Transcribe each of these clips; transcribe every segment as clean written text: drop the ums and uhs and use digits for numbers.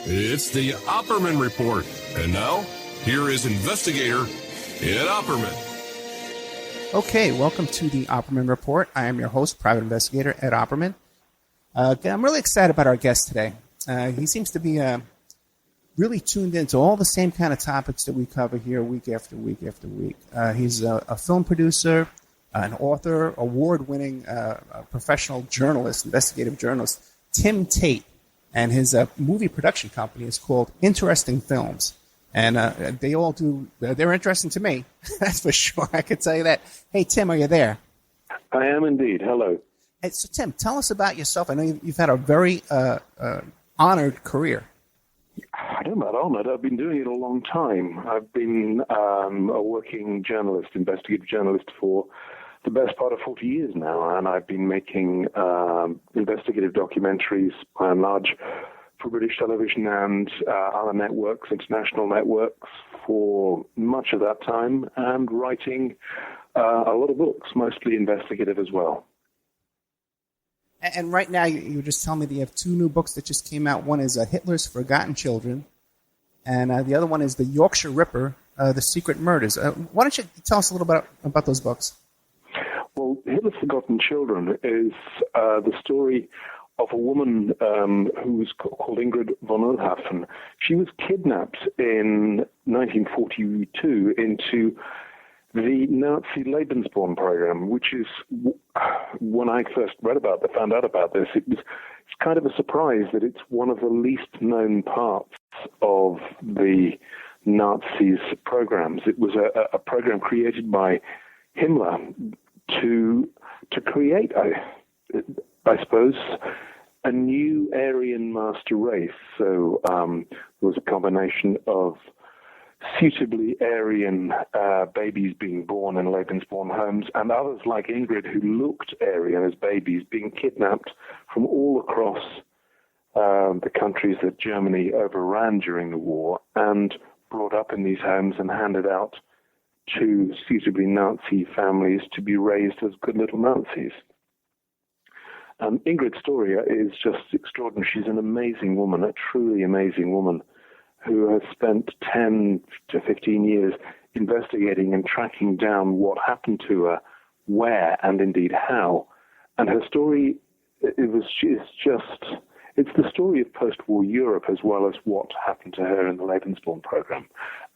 It's the Opperman Report. And now, here is investigator Ed Opperman. Okay, welcome to the Opperman Report. I am your host, private investigator Ed Opperman. I'm really excited about our guest today. He seems to be really tuned into all the same kind of topics that we cover here week after week after week. He's a film producer, an author, award-winning professional journalist, investigative journalist, Tim Tate. And his movie production company is called Interesting Films. And they all do, they're interesting to me. That's for sure. I can tell you that. Hey, Tim, are you there? I am indeed. Hello. Hey, so, Tim, tell us about yourself. I know you've had a very honored career. I don't know about honored. I've been doing it a long time. I've been a working journalist, investigative journalist for the best part of 40 years now, and I've been making investigative documentaries, by and large, for British television and other networks, international networks, for much of that time, and writing a lot of books, mostly investigative as well. And right now, you were just telling me that you have two new books that just came out. One is Hitler's Forgotten Children, and the other one is The Yorkshire Ripper, The Secret Murders. Why don't you tell us a little bit about those books? Well, Hitler's Forgotten Children is the story of a woman who was called Ingrid von Oelhafen. She was kidnapped in 1942 into the Nazi Lebensborn program, which is, when I first found out about this, it's kind of a surprise that it's one of the least known parts of the Nazis' programs. It was a program created by Himmler to create, I suppose, a new Aryan master race. So there was a combination of suitably Aryan babies being born in Lebensborn homes, and others like Ingrid who looked Aryan as babies being kidnapped from all across the countries that Germany overran during the war and brought up in these homes and handed out to suitably Nazi families to be raised as good little Nazis. Ingrid's story is just extraordinary. She's an amazing woman, a truly amazing woman, who has spent 10 to 15 years investigating and tracking down what happened to her, where, and indeed how. And her story, it's the story of post-war Europe as well as what happened to her in the Lebensborn program.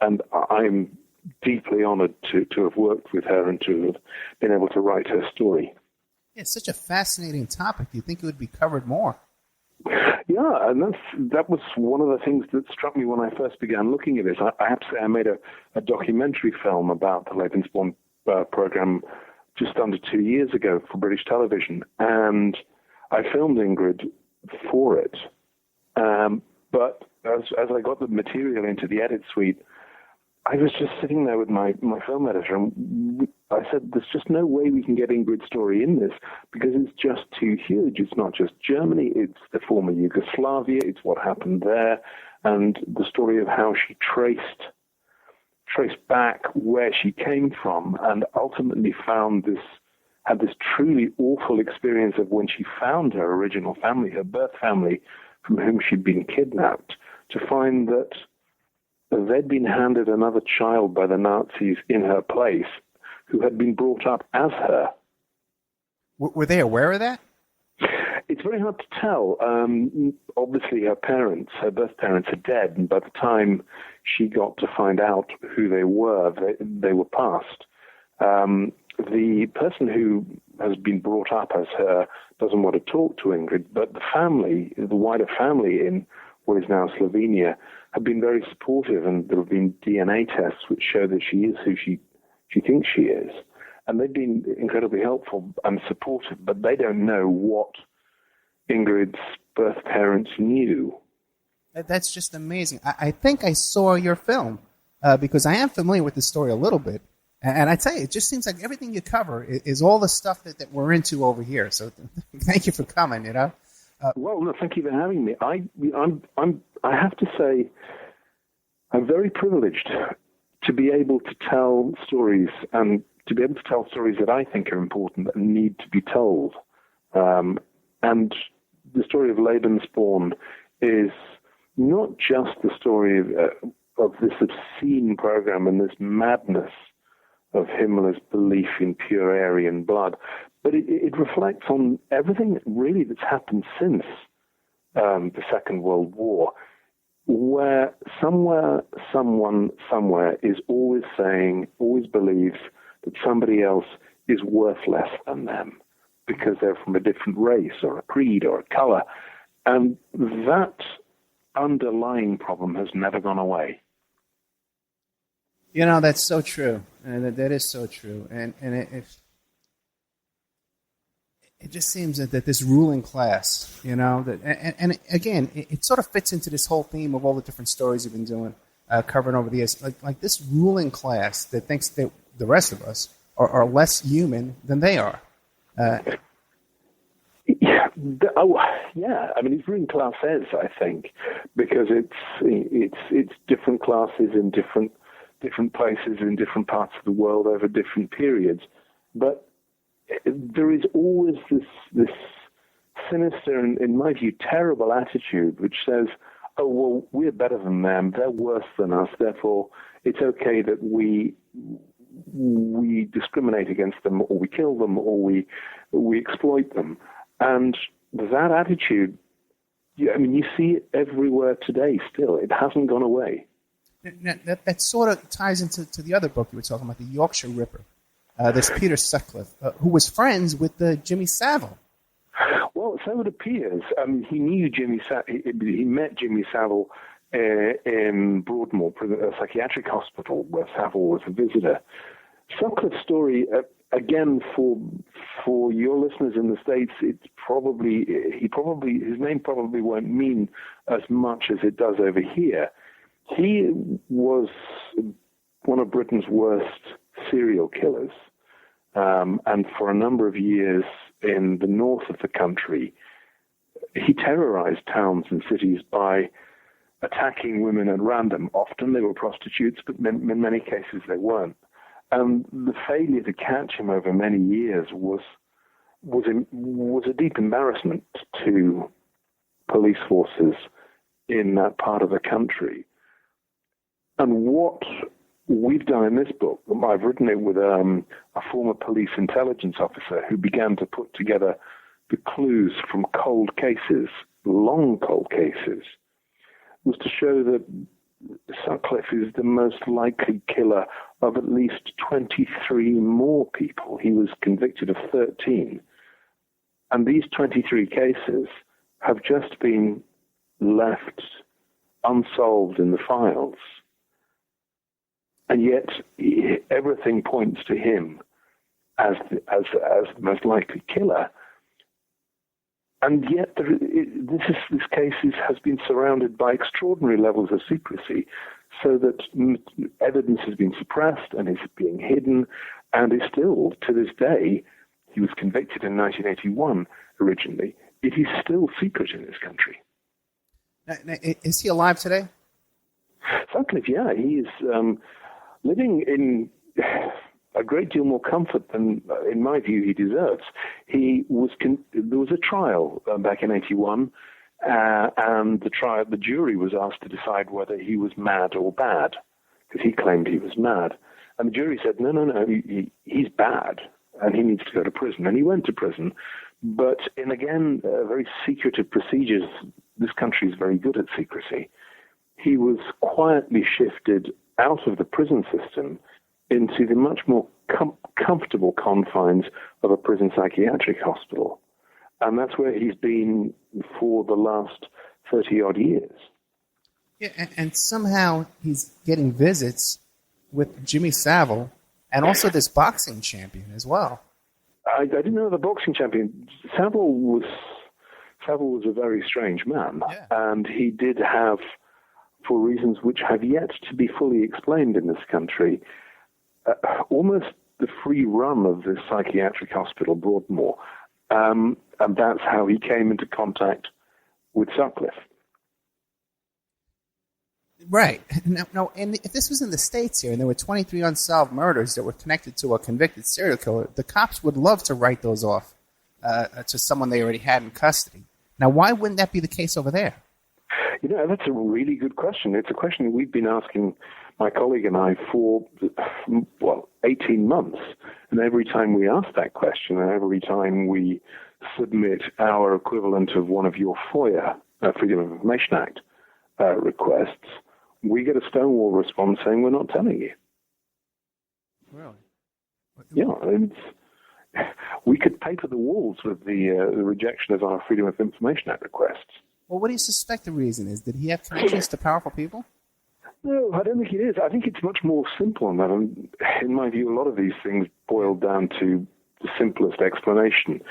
And I'm deeply honored to have worked with her and to have been able to write her story. Yeah, it's such a fascinating topic. You think it would be covered more? Yeah, and that was one of the things that struck me when I first began looking at this. I have to say I made a documentary film about the Lebensborn program just under 2 years ago for British television, and I filmed Ingrid for it. But as I got the material into the edit suite, I was just sitting there with my film editor, and I said, there's just no way we can get Ingrid's story in this because it's just too huge. It's not just Germany, it's the former Yugoslavia, it's what happened there, and the story of how she traced back where she came from and ultimately had this truly awful experience of when she found her original family, her birth family, from whom she'd been kidnapped, to find that they'd been handed another child by the Nazis in her place who had been brought up as her. Were they aware of that? It's very hard to tell. Obviously, her birth parents are dead, and by the time she got to find out who they were passed. The person who has been brought up as her doesn't want to talk to Ingrid, but the wider family in what is now Slovenia, have been very supportive, and there have been DNA tests which show that she is who she thinks she is. And they've been incredibly helpful and supportive, but they don't know what Ingrid's birth parents knew. That's just amazing. I think I saw your film, because I am familiar with the story a little bit. And I tell you, it just seems like everything you cover is all the stuff that we're into over here. So thank you for coming, Well, no, thank you for having me. I have to say, I'm very privileged to be able to tell stories and to be able to tell stories that I think are important and need to be told. And the story of Lebensborn is not just the story of this obscene program and this madness of Himmler's belief in pure Aryan blood, but it reflects on everything really that's happened since the Second World War, where somewhere, someone, somewhere is always saying, always believes that somebody else is worth less than them because they're from a different race or a creed or a color. And that underlying problem has never gone away. You know, that's so true. And that is so true. And it just seems that this ruling class, you know, that, and again, it sort of fits into this whole theme of all the different stories you've been doing, covering over the years. Like this ruling class that thinks that the rest of us are less human than they are. Yeah. I mean, it's ruling class is, I think, because it's different classes in different places in different parts of the world over different periods. But there is always this sinister and, in my view, terrible attitude which says, oh, well, we're better than them, they're worse than us, therefore it's okay that we discriminate against them, or we kill them, or we exploit them. And that attitude, I mean, you see it everywhere today still. It hasn't gone away. That sort of ties into the other book you were talking about, the Yorkshire Ripper. This Peter Sutcliffe, who was friends with Jimmy Savile. Well, so it appears. He knew Jimmy Savile. He met Jimmy Savile in Broadmoor, a psychiatric hospital where Savile was a visitor. Sutcliffe's story, again, for your listeners in the States, his name probably won't mean as much as it does over here. He was one of Britain's worst serial killers, and for a number of years in the north of the country, he terrorized towns and cities by attacking women at random. Often they were prostitutes, but in many cases they weren't. And the failure to catch him over many years was a deep embarrassment to police forces in that part of the country. And what we've done in this book, I've written it with a former police intelligence officer who began to put together the clues from cold cases, long cold cases, was to show that Sutcliffe is the most likely killer of at least 23 more people. He was convicted of 13. And these 23 cases have just been left unsolved in the files. And yet everything points to him as the most likely killer. And yet this case has been surrounded by extraordinary levels of secrecy, so that evidence has been suppressed and is being hidden, and is still, to this day, he was convicted in 1981 originally, it is still secret in this country. Now, is he alive today? Sutcliffe, yeah. He is living in a great deal more comfort than, in my view, he deserves. There was a trial back in 1981, and the jury was asked to decide whether he was mad or bad, because he claimed he was mad. And the jury said, no, he's bad, and he needs to go to prison. And he went to prison, but in, again, very secretive procedures. This country is very good at secrecy. He was quietly shifted out of the prison system into the much more comfortable confines of a prison psychiatric hospital. And that's where he's been for the last 30-odd years. Yeah, and somehow he's getting visits with Jimmy Savile and also this boxing champion as well. I didn't know the boxing champion. Savile was a very strange man, yeah. And he did have, for reasons which have yet to be fully explained in this country, almost the free run of this psychiatric hospital, Broadmoor, and that's how he came into contact with Sutcliffe. Right. Now, and if this was in the States here, and there were 23 unsolved murders that were connected to a convicted serial killer, the cops would love to write those off to someone they already had in custody. Now, why wouldn't that be the case over there? That's a really good question. It's a question we've been asking my colleague and I for, 18 months. And every time we ask that question, and every time we submit our equivalent of one of your FOIA, Freedom of Information Act, requests, we get a stonewall response saying, we're not telling you. Really? Yeah, we could paper the walls with the rejection of our Freedom of Information Act requests. Well, what do you suspect the reason is? Did he have connections to powerful people? No, I don't think it is. I think it's much more simple than that. In my view, a lot of these things boil down to the simplest explanation.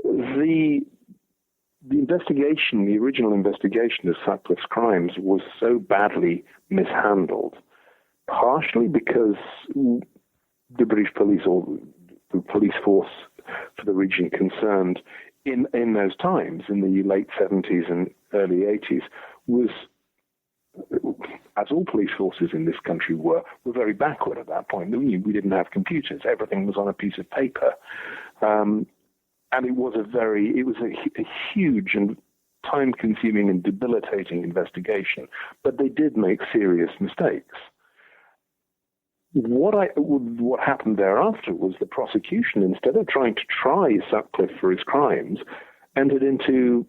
The investigation, the original investigation of Sutcliffe's crimes was so badly mishandled, partially because the British police or the police force for the region concerned in those times, in the late 70s and early 80s, was, as all police forces in this country were very backward at that point. We didn't have computers. Everything was on a piece of paper. And it was a huge and time-consuming and debilitating investigation. But they did make serious mistakes. What happened thereafter was the prosecution, instead of trying to try Sutcliffe for his crimes, entered into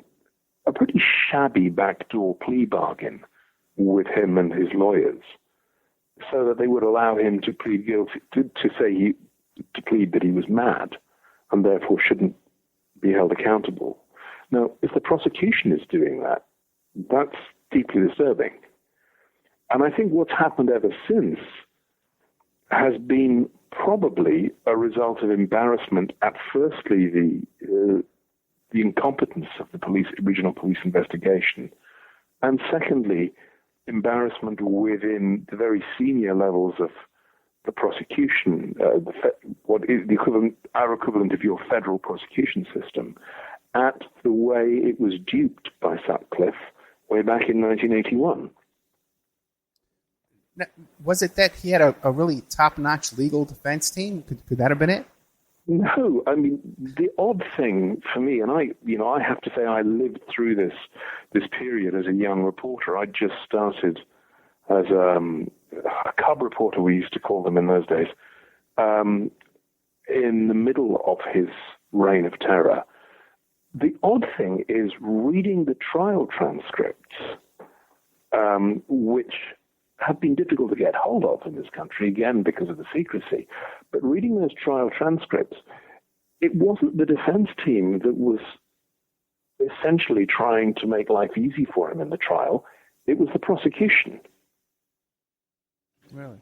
a pretty shabby backdoor plea bargain with him and his lawyers, so that they would allow him to plead guilty, to plead that he was mad, and therefore shouldn't be held accountable. Now, if the prosecution is doing that, that's deeply disturbing. And I think what's happened ever since has been probably a result of embarrassment at firstly the incompetence of the original police investigation, and secondly, embarrassment within the very senior levels of the prosecution, what is our equivalent of your federal prosecution system, at the way it was duped by Sutcliffe way back in 1981. Now, was it that he had a really top-notch legal defense team? Could that have been it? No, I mean, the odd thing for me, and I have to say I lived through this period as a young reporter. I just started as a cub reporter, we used to call them in those days, in the middle of his reign of terror. The odd thing is reading the trial transcripts, which have been difficult to get hold of in this country, again, because of the secrecy. But reading those trial transcripts, it wasn't the defense team that was essentially trying to make life easy for him in the trial. It was the prosecution. Really?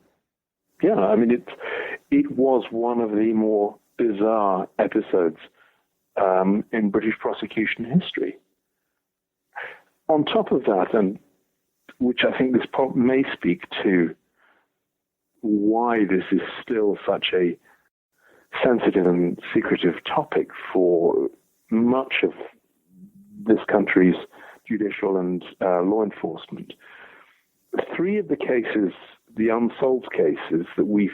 Yeah, I mean, it was one of the more bizarre episodes in British prosecution history. On top of that, and which I think this may speak to why this is still such a sensitive and secretive topic for much of this country's judicial and law enforcement. 3 of the cases, the unsolved cases that we've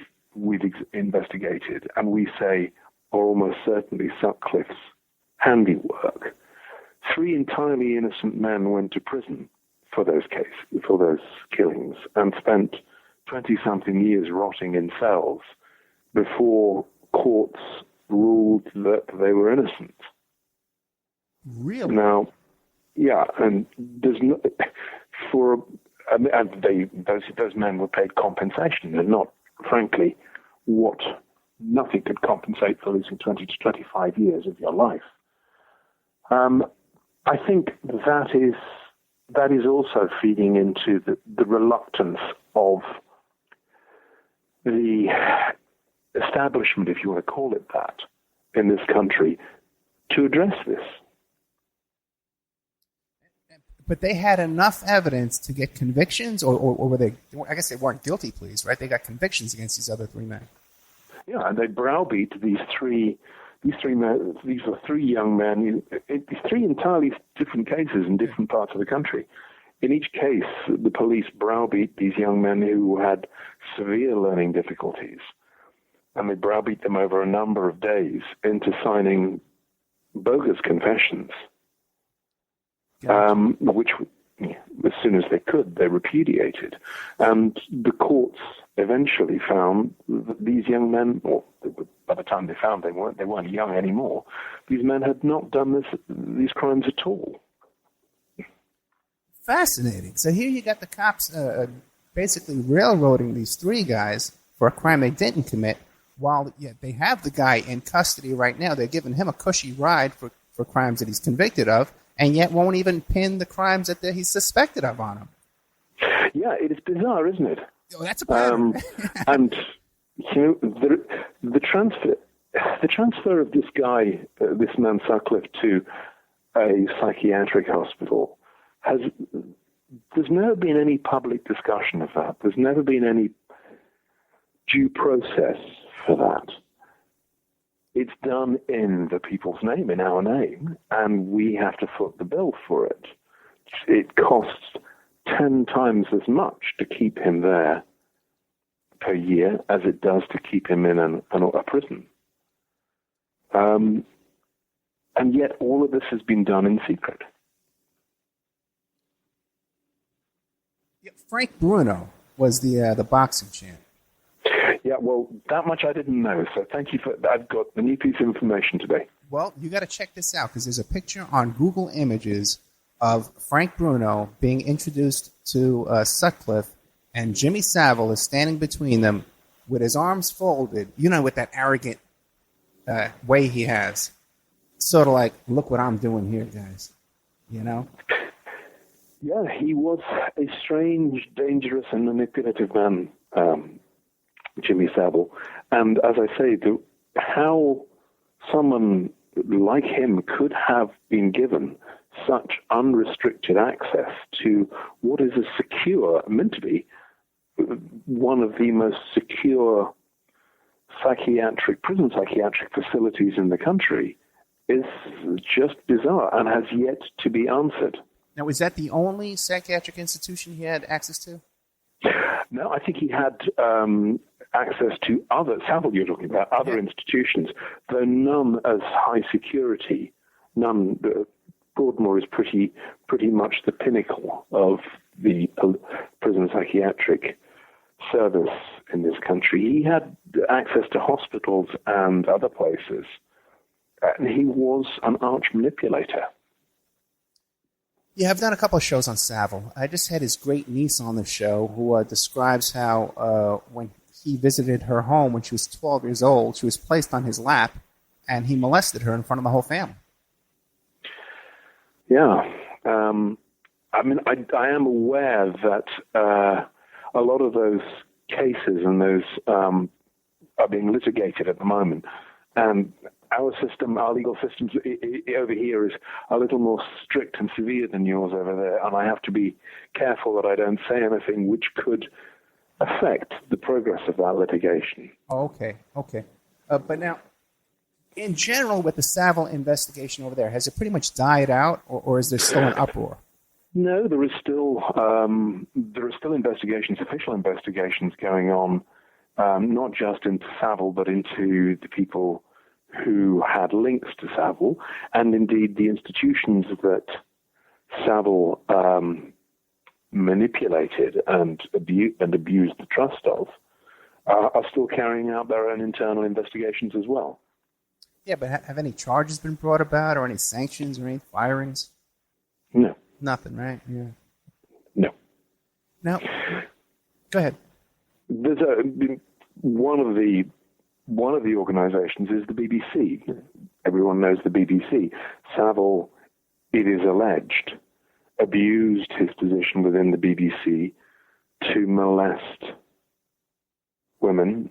investigated, and we say are almost certainly Sutcliffe's handiwork, 3 entirely innocent men went to prison for those killings, and spent 20-something years rotting in cells before courts ruled that they were innocent. Really? Now, yeah, and there's no, those men were paid compensation, and not, frankly, nothing could compensate for losing 20 to 25 years of your life. I think that is also feeding into the reluctance of the establishment, if you want to call it that, in this country, to address this. But they had enough evidence to get convictions, or were they? I guess they weren't guilty pleas, right? They got convictions against these other 3 men. Yeah, and they browbeat these three men. These were 3 young men. 3 entirely different cases in different parts of the country. In each case, the police browbeat these young men who had severe learning difficulties, and they browbeat them over a number of days into signing bogus confessions, which was soon as they could, they repudiated. And the courts eventually found that these young men, or by the time they found they weren't young anymore, these men had not done these crimes at all. Fascinating. So here you got the cops basically railroading these three guys for a crime they didn't commit, while they have the guy in custody right now. They're giving him a cushy ride for crimes that he's convicted of, and yet won't even pin the crimes that he's suspected of on him. Yeah, it is bizarre, isn't it? Oh, that's a pattern. And the transfer of this guy, this man Sutcliffe, to a psychiatric hospital there's never been any public discussion of that. There's never been any due process for that. It's done in the people's name, in our name, and we have to foot the bill for it. It costs 10 times as much to keep him there per year as it does to keep him in a prison. And yet all of this has been done in secret. Yeah, Frank Bruno was the boxing champ. Yeah, well, that much I didn't know, so thank you for that. I've got a new piece of information today. Well, you got to check this out, because there's a picture on Google Images of Frank Bruno being introduced to Sutcliffe, and Jimmy Savile is standing between them with his arms folded, with that arrogant way he has. Sort of like, look what I'm doing here, guys, Yeah, he was a strange, dangerous, and manipulative man, Jimmy Savile. And as I say, how someone like him could have been given such unrestricted access to what is meant to be one of the most secure prison psychiatric facilities in the country is just bizarre and has yet to be answered. Now, is that the only psychiatric institution he had access to? No, I think he had access to other institutions, though none as high security. None. Broadmoor is pretty much the pinnacle of the prison psychiatric service in this country. He had access to hospitals and other places, and he was an arch manipulator. Yeah, I've done a couple of shows on Savile. I just had his great niece on the show who describes how when he visited her home when she was 12 years old, she was placed on his lap, and he molested her in front of the whole family. Yeah. I am aware that a lot of those cases and those are being litigated at the moment. And our legal system over here is a little more strict and severe than yours over there, and I have to be careful that I don't say anything which could affect the progress of that litigation. Oh, okay. But now, in general, with the Savile investigation over there, has it pretty much died out, or is there still an uproar? No, there is still investigations, official investigations going on, not just into Savile, but into the people who had links to Savile, and indeed the institutions that Savile manipulated and abused the trust of are still carrying out their own internal investigations as well. Yeah, but have any charges been brought about, or any sanctions, or any firings? No. Nothing, right? Yeah. No. Now, go ahead. There's one of the organizations is the BBC. Everyone knows the BBC. Savile, it is alleged, abused his position within the BBC to molest women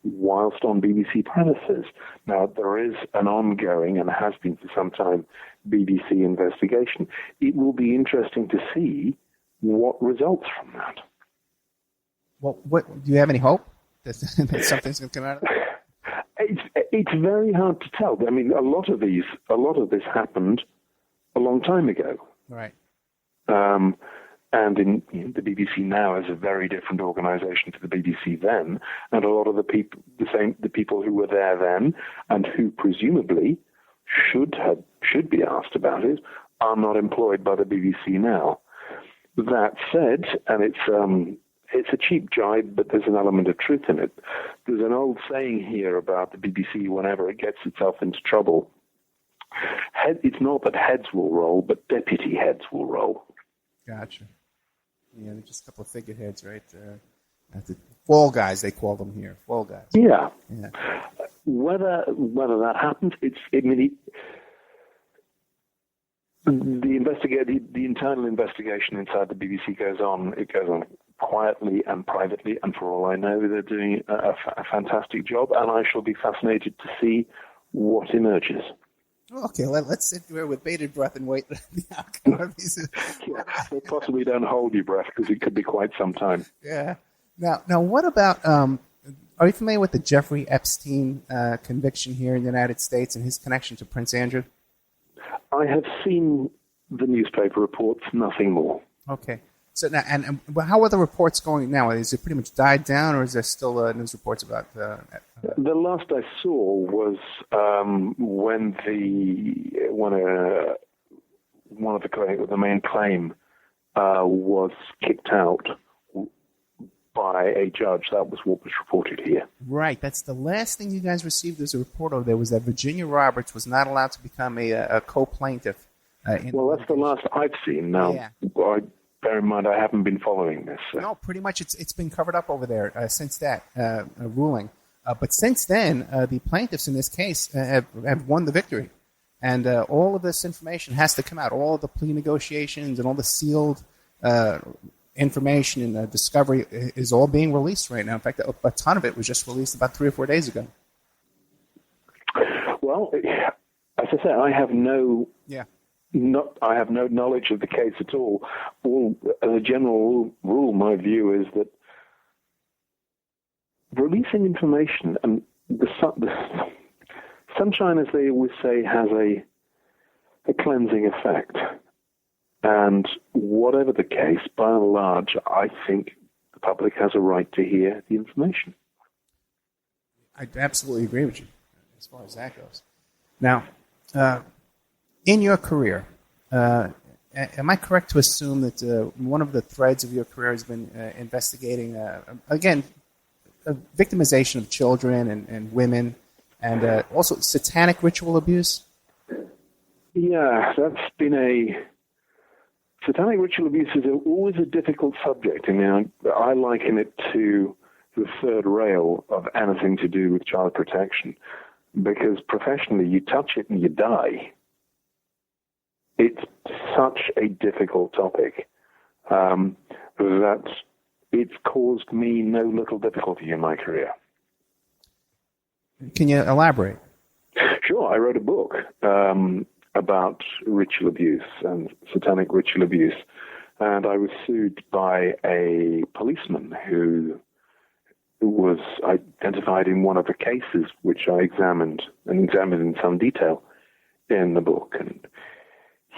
whilst on BBC premises. Now, there is an ongoing, and has been for some time, BBC investigation. It will be interesting to see what results from that. Well, do you have any hope that something's going to come out of it? It's very hard to tell. I mean, a lot of this happened a long time ago. Right. And the BBC now is a very different organisation to the BBC then, and a lot of the people who were there then, and who presumably should be asked about it, are not employed by the BBC now. That said, and it's a cheap jibe, but there's an element of truth in it. There's an old saying here about the BBC whenever it gets itself into trouble. It's not that heads will roll, but deputy heads will roll. Gotcha. Yeah, they're just a couple of figureheads, right? The fall guys, they call them here. Fall guys. Yeah. Yeah. Whether that happens, the internal investigation inside the BBC goes on. It goes on quietly and privately, and for all I know, they're doing a fantastic job, and I shall be fascinated to see what emerges. Okay, let's sit here with bated breath and wait the outcome of these. Yeah, but possibly don't hold your breath, because it could be quite some time. Yeah. Now, what about? Are you familiar with the Jeffrey Epstein conviction here in the United States and his connection to Prince Andrew? I have seen the newspaper reports, nothing more. Okay. So now, and how are the reports going now? Is it pretty much died down, or is there still news reports about? The last I saw was when one of the main claim was kicked out by a judge. That was what was reported here. Right. That's the last thing you guys received as a report of. There was that Virginia Roberts was not allowed to become a co-plaintiff. Well, that's the last I've seen. Now, yeah. Bear in mind, I haven't been following this. No, pretty much it's been covered up over there since that ruling. But since then, the plaintiffs in this case have won the victory. And all of this information has to come out. All of the plea negotiations and all the sealed information and discovery is all being released right now. In fact, a ton of it was just released about 3 or 4 days ago. Well, as I say, I have no knowledge of the case at all. As a general rule, my view is that releasing information, and the sunshine, as they always say, has a cleansing effect. And whatever the case, by and large, I think the public has a right to hear the information. I absolutely agree with you as far as that goes. Now, in your career, am I correct to assume that one of the threads of your career has been investigating, again, victimization of children and women, and also satanic ritual abuse? Yeah, that's been satanic ritual abuse is always a difficult subject. I mean, I liken it to the third rail of anything to do with child protection, because professionally you touch it and you die. It's such a difficult topic that it's caused me no little difficulty in my career. Can you elaborate? Sure. I wrote a book about ritual abuse and satanic ritual abuse, and I was sued by a policeman who was identified in one of the cases which I examined in some detail in the book. And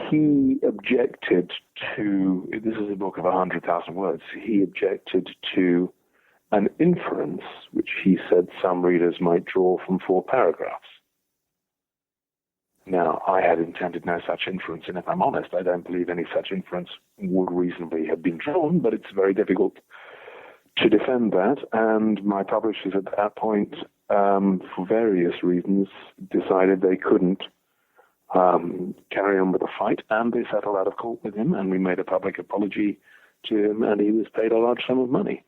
he objected to, this is a book of 100,000 words, he objected to an inference which he said some readers might draw from 4 paragraphs. Now, I had intended no such inference, and if I'm honest, I don't believe any such inference would reasonably have been drawn, but it's very difficult to defend that, and my publishers at that point, for various reasons, decided they couldn't carry on with the fight, and they settled out of court with him, and we made a public apology to him, and he was paid a large sum of money.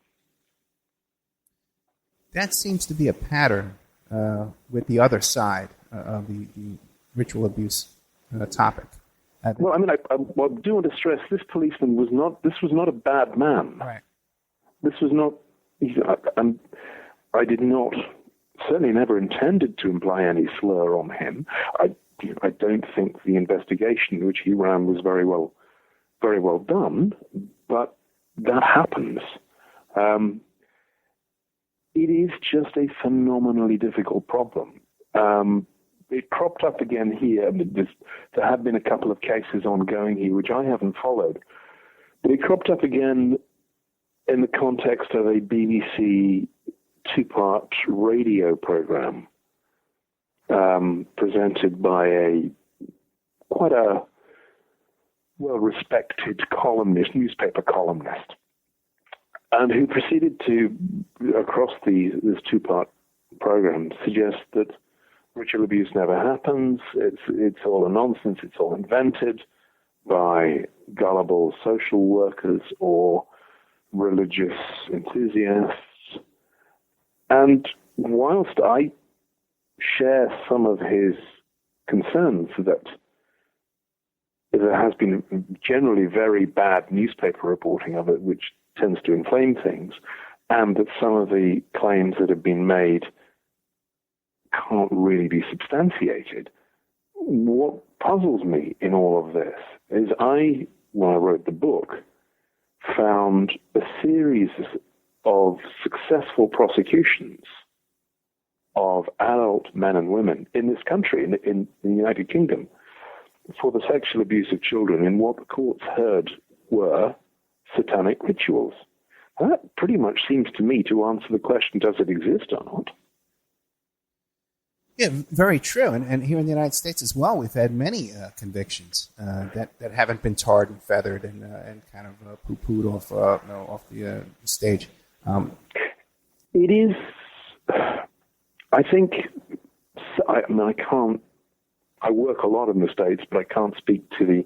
That seems to be a pattern with the other side of the ritual abuse topic. Well, I mean, I do want to stress this policeman was not a bad man. Right. This was not, and I did not, certainly never intended to imply any slur on him. I don't think the investigation which he ran was very well done, but that happens. It is just a phenomenally difficult problem. It cropped up again here. There have been a couple of cases ongoing here, which I haven't followed. But it cropped up again in the context of a BBC 2-part radio program presented by quite a well-respected columnist, newspaper columnist, and who proceeded to, across this two-part program, suggest that ritual abuse never happens. It's all a nonsense. It's all invented by gullible social workers or religious enthusiasts. And whilst I share some of his concerns that there has been generally very bad newspaper reporting of it, which tends to inflame things, and that some of the claims that have been made can't really be substantiated, what puzzles me in all of this is when I wrote the book, found a series of successful prosecutions of adult men and women in this country, in the United Kingdom, for the sexual abuse of children in what the courts heard were satanic rituals. And that pretty much seems to me to answer the question, does it exist or not? Yeah, very true. And here in the United States as well, we've had many convictions that haven't been tarred and feathered and kind of poo-pooed off the stage. It is, I think, I work a lot in the States, but I can't speak to the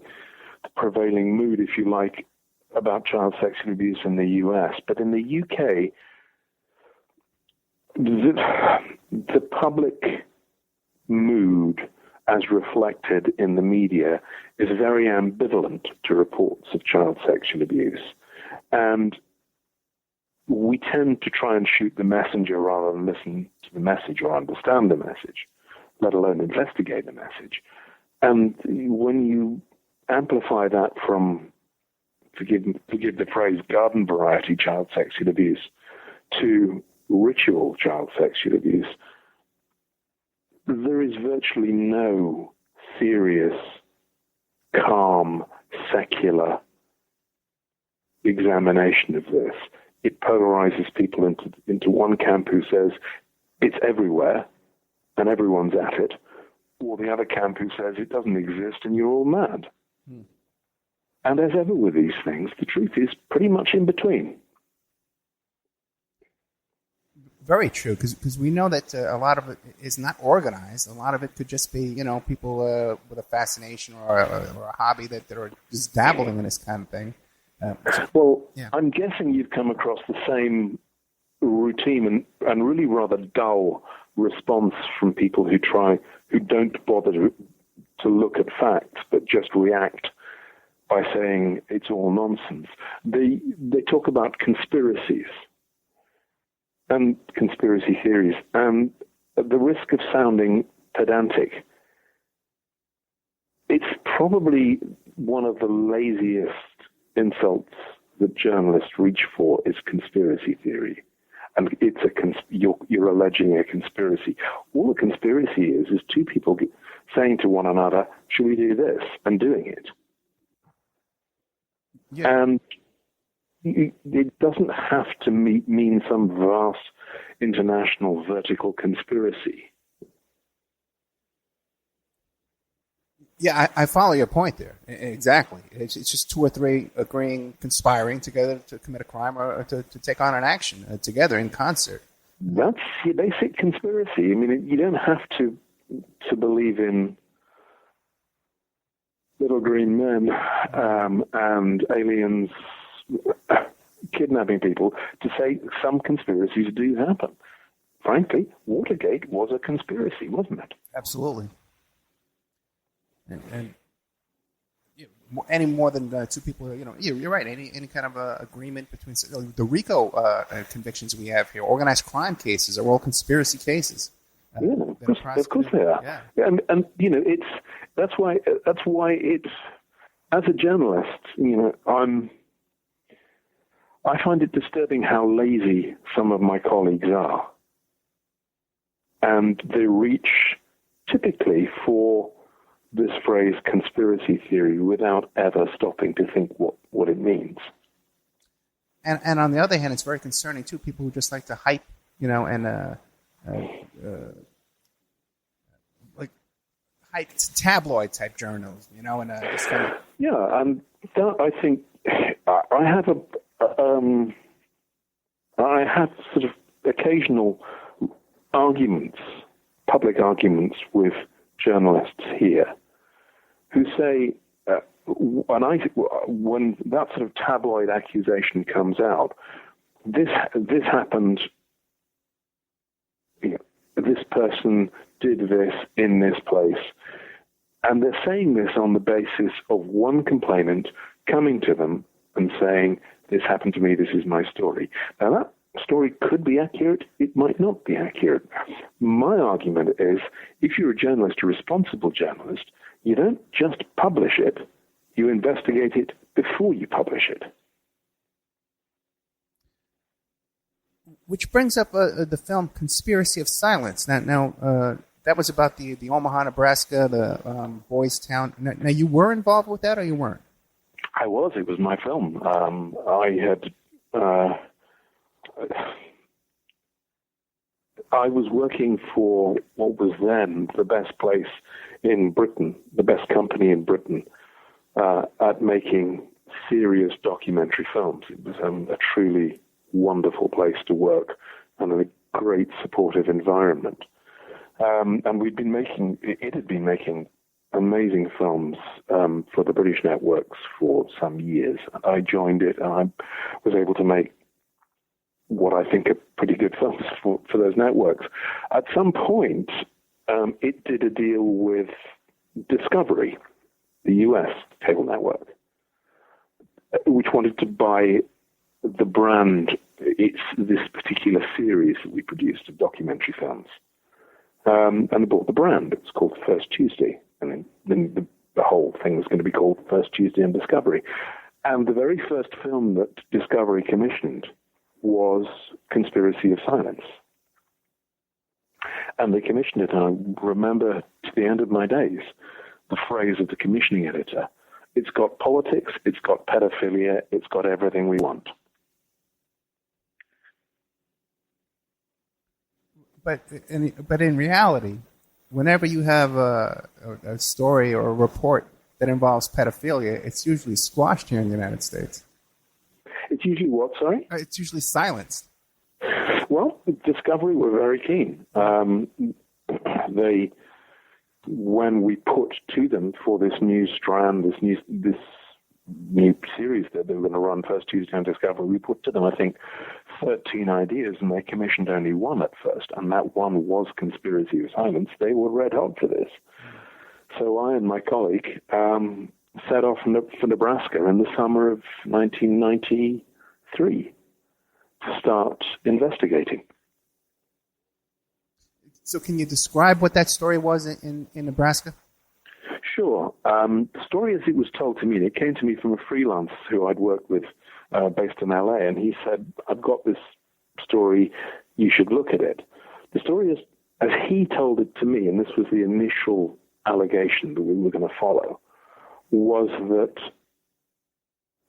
prevailing mood, if you like, about child sexual abuse in the US. But in the UK, the public mood, as reflected in the media, is very ambivalent to reports of child sexual abuse. And we tend to try and shoot the messenger rather than listen to the message or understand the message, let alone investigate the message. And when you amplify that from, forgive the phrase, garden variety child sexual abuse to ritual child sexual abuse, there is virtually no serious, calm, secular examination of this. It polarizes people into one camp who says it's everywhere and everyone's at it, or the other camp who says it doesn't exist and you're all mad. And as ever with these things, the truth is pretty much in between. Very true, because we know that a lot of it is not organized. A lot of it could just be, people with a fascination or a hobby that are just dabbling in this kind of thing. Yeah. I'm guessing you've come across the same routine and really rather dull response from people who don't bother to look at facts, but just react by saying it's all nonsense. They talk about conspiracies and conspiracy theories, and at the risk of sounding pedantic, it's probably one of the laziest insults that journalists reach for is conspiracy theory. And it's you're alleging a conspiracy. All a conspiracy is two people saying to one another, should we do this, and doing it. Yeah. And it doesn't have to mean some vast international vertical conspiracy. Yeah, I follow your point there. Exactly. It's just two or three agreeing, conspiring together to commit a crime or to take on an action together in concert. That's your basic conspiracy. I mean, you don't have to believe in little green men and aliens kidnapping people to say some conspiracies do happen. Frankly, Watergate was a conspiracy, wasn't it? Absolutely. And any more than two people, you're right. Any kind of agreement between the RICO convictions we have here, organized crime cases, are all conspiracy cases. Of course they are. Yeah. And that's why it's, as a journalist, I find it disturbing how lazy some of my colleagues are, and they reach typically for this phrase conspiracy theory without ever stopping to think what it means. And on the other hand, it's very concerning too. People who just like to hype, tabloid type journalism, and just kind of... Yeah, and that, I think I have sort of occasional arguments, public arguments with journalists here who say, when that sort of tabloid accusation comes out, this happened, this person did this in this place, and they're saying this on the basis of one complainant coming to them and saying, this happened to me, this is my story. Now that story could be accurate, it might not be accurate. My argument is, if you're a journalist, a responsible journalist, you don't just publish it, you investigate it before you publish it. Which brings up the film Conspiracy of Silence. Now that was about the Omaha, Nebraska, the Boys Town. Now, you were involved with that, or you weren't? I was. It was my film. I was working for what was then the best place in Britain, the best company in Britain, at making serious documentary films. It was a truly wonderful place to work and a great supportive environment. And it had been making amazing films for the British networks for some years. I joined it and I was able to make what I think are pretty good films for those networks. At some point, it did a deal with Discovery, the US cable network, which wanted to buy the brand. It's this particular series that we produced of documentary films. And they bought the brand. It was called First Tuesday. And then the whole thing was going to be called First Tuesday on Discovery. And the very first film that Discovery commissioned was Conspiracy of Silence. And they commissioned it, and I remember to the end of my days the phrase of the commissioning editor: it's got politics, it's got pedophilia, it's got everything we want. But in reality, whenever you have a story or a report that involves pedophilia, it's usually squashed here in the United States. It's usually what, sorry? It's usually silenced. Well, Discovery were very keen. When we put to them for this new strand, this new series that they were going to run First Tuesday on Discovery, we put to them, I think, 13 ideas, and they commissioned only one at first, and that one was Conspiracy of Silence. They were red hot for this. So I and my colleague set off for Nebraska in the summer of 1993 to start investigating. So can you describe what that story was in Nebraska? Sure. The story as it was told to me, it came to me from a freelance who I'd worked with based in LA, and he said, I've got this story, you should look at it. The story is, as he told it to me, and this was the initial allegation that we were going to follow, was that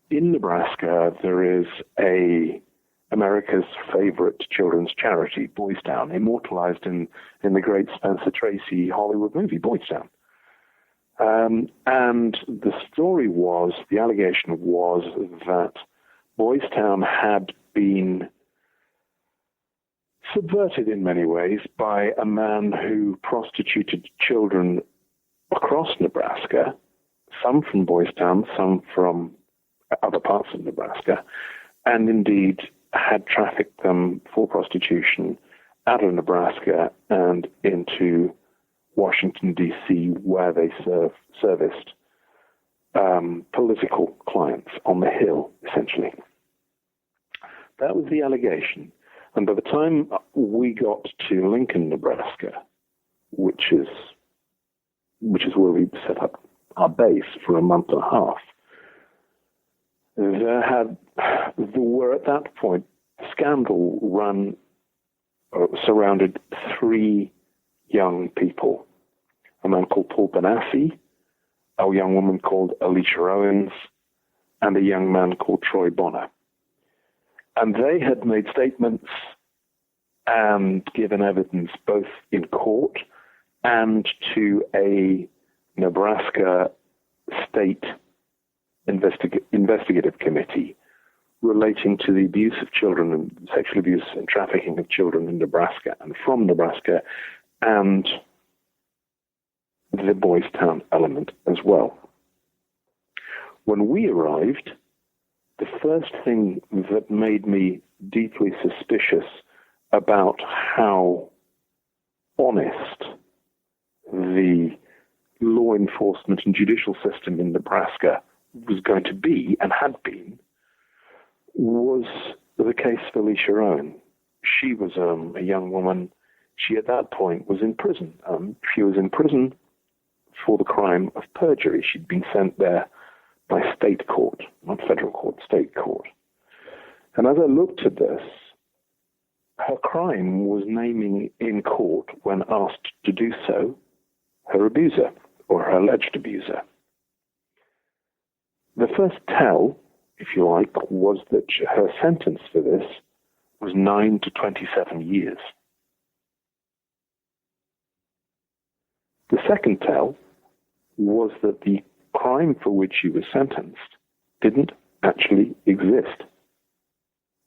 in Nebraska there is America's favorite children's charity, Boys Town, immortalized in the great Spencer Tracy Hollywood movie, Boys Town. And the story was, the allegation was that Boys Town had been subverted in many ways by a man who prostituted children across Nebraska, some from Boys Town, some from other parts of Nebraska, and indeed had trafficked them for prostitution out of Nebraska and into Washington, D.C., where they serviced political clients on the Hill, essentially. That was the allegation. And by the time we got to Lincoln, Nebraska, which is where we set up our base for a month and a half, there were at that point scandal surrounded three young people: a man called Paul Benassi, a young woman called Alicia Owens, and a young man called Troy Bonner. And they had made statements and given evidence both in court and to a Nebraska State Investigative Committee relating to the abuse of children and sexual abuse and trafficking of children in Nebraska and from Nebraska, and the Boys Town element as well. When we arrived, the first thing that made me deeply suspicious about how honest the law enforcement and judicial system in Nebraska was going to be and had been was the case of Alicia Owen. She was a young woman. She at that point was in prison. She was in prison for the crime of perjury. She'd been sent there by state court, not federal court, state court. And as I looked at this, her crime was naming in court, when asked to do so, her abuser or her alleged abuser. The first tell, if you like, was that her sentence for this was 9 to 27 years. The second tell was that the crime for which she was sentenced didn't actually exist.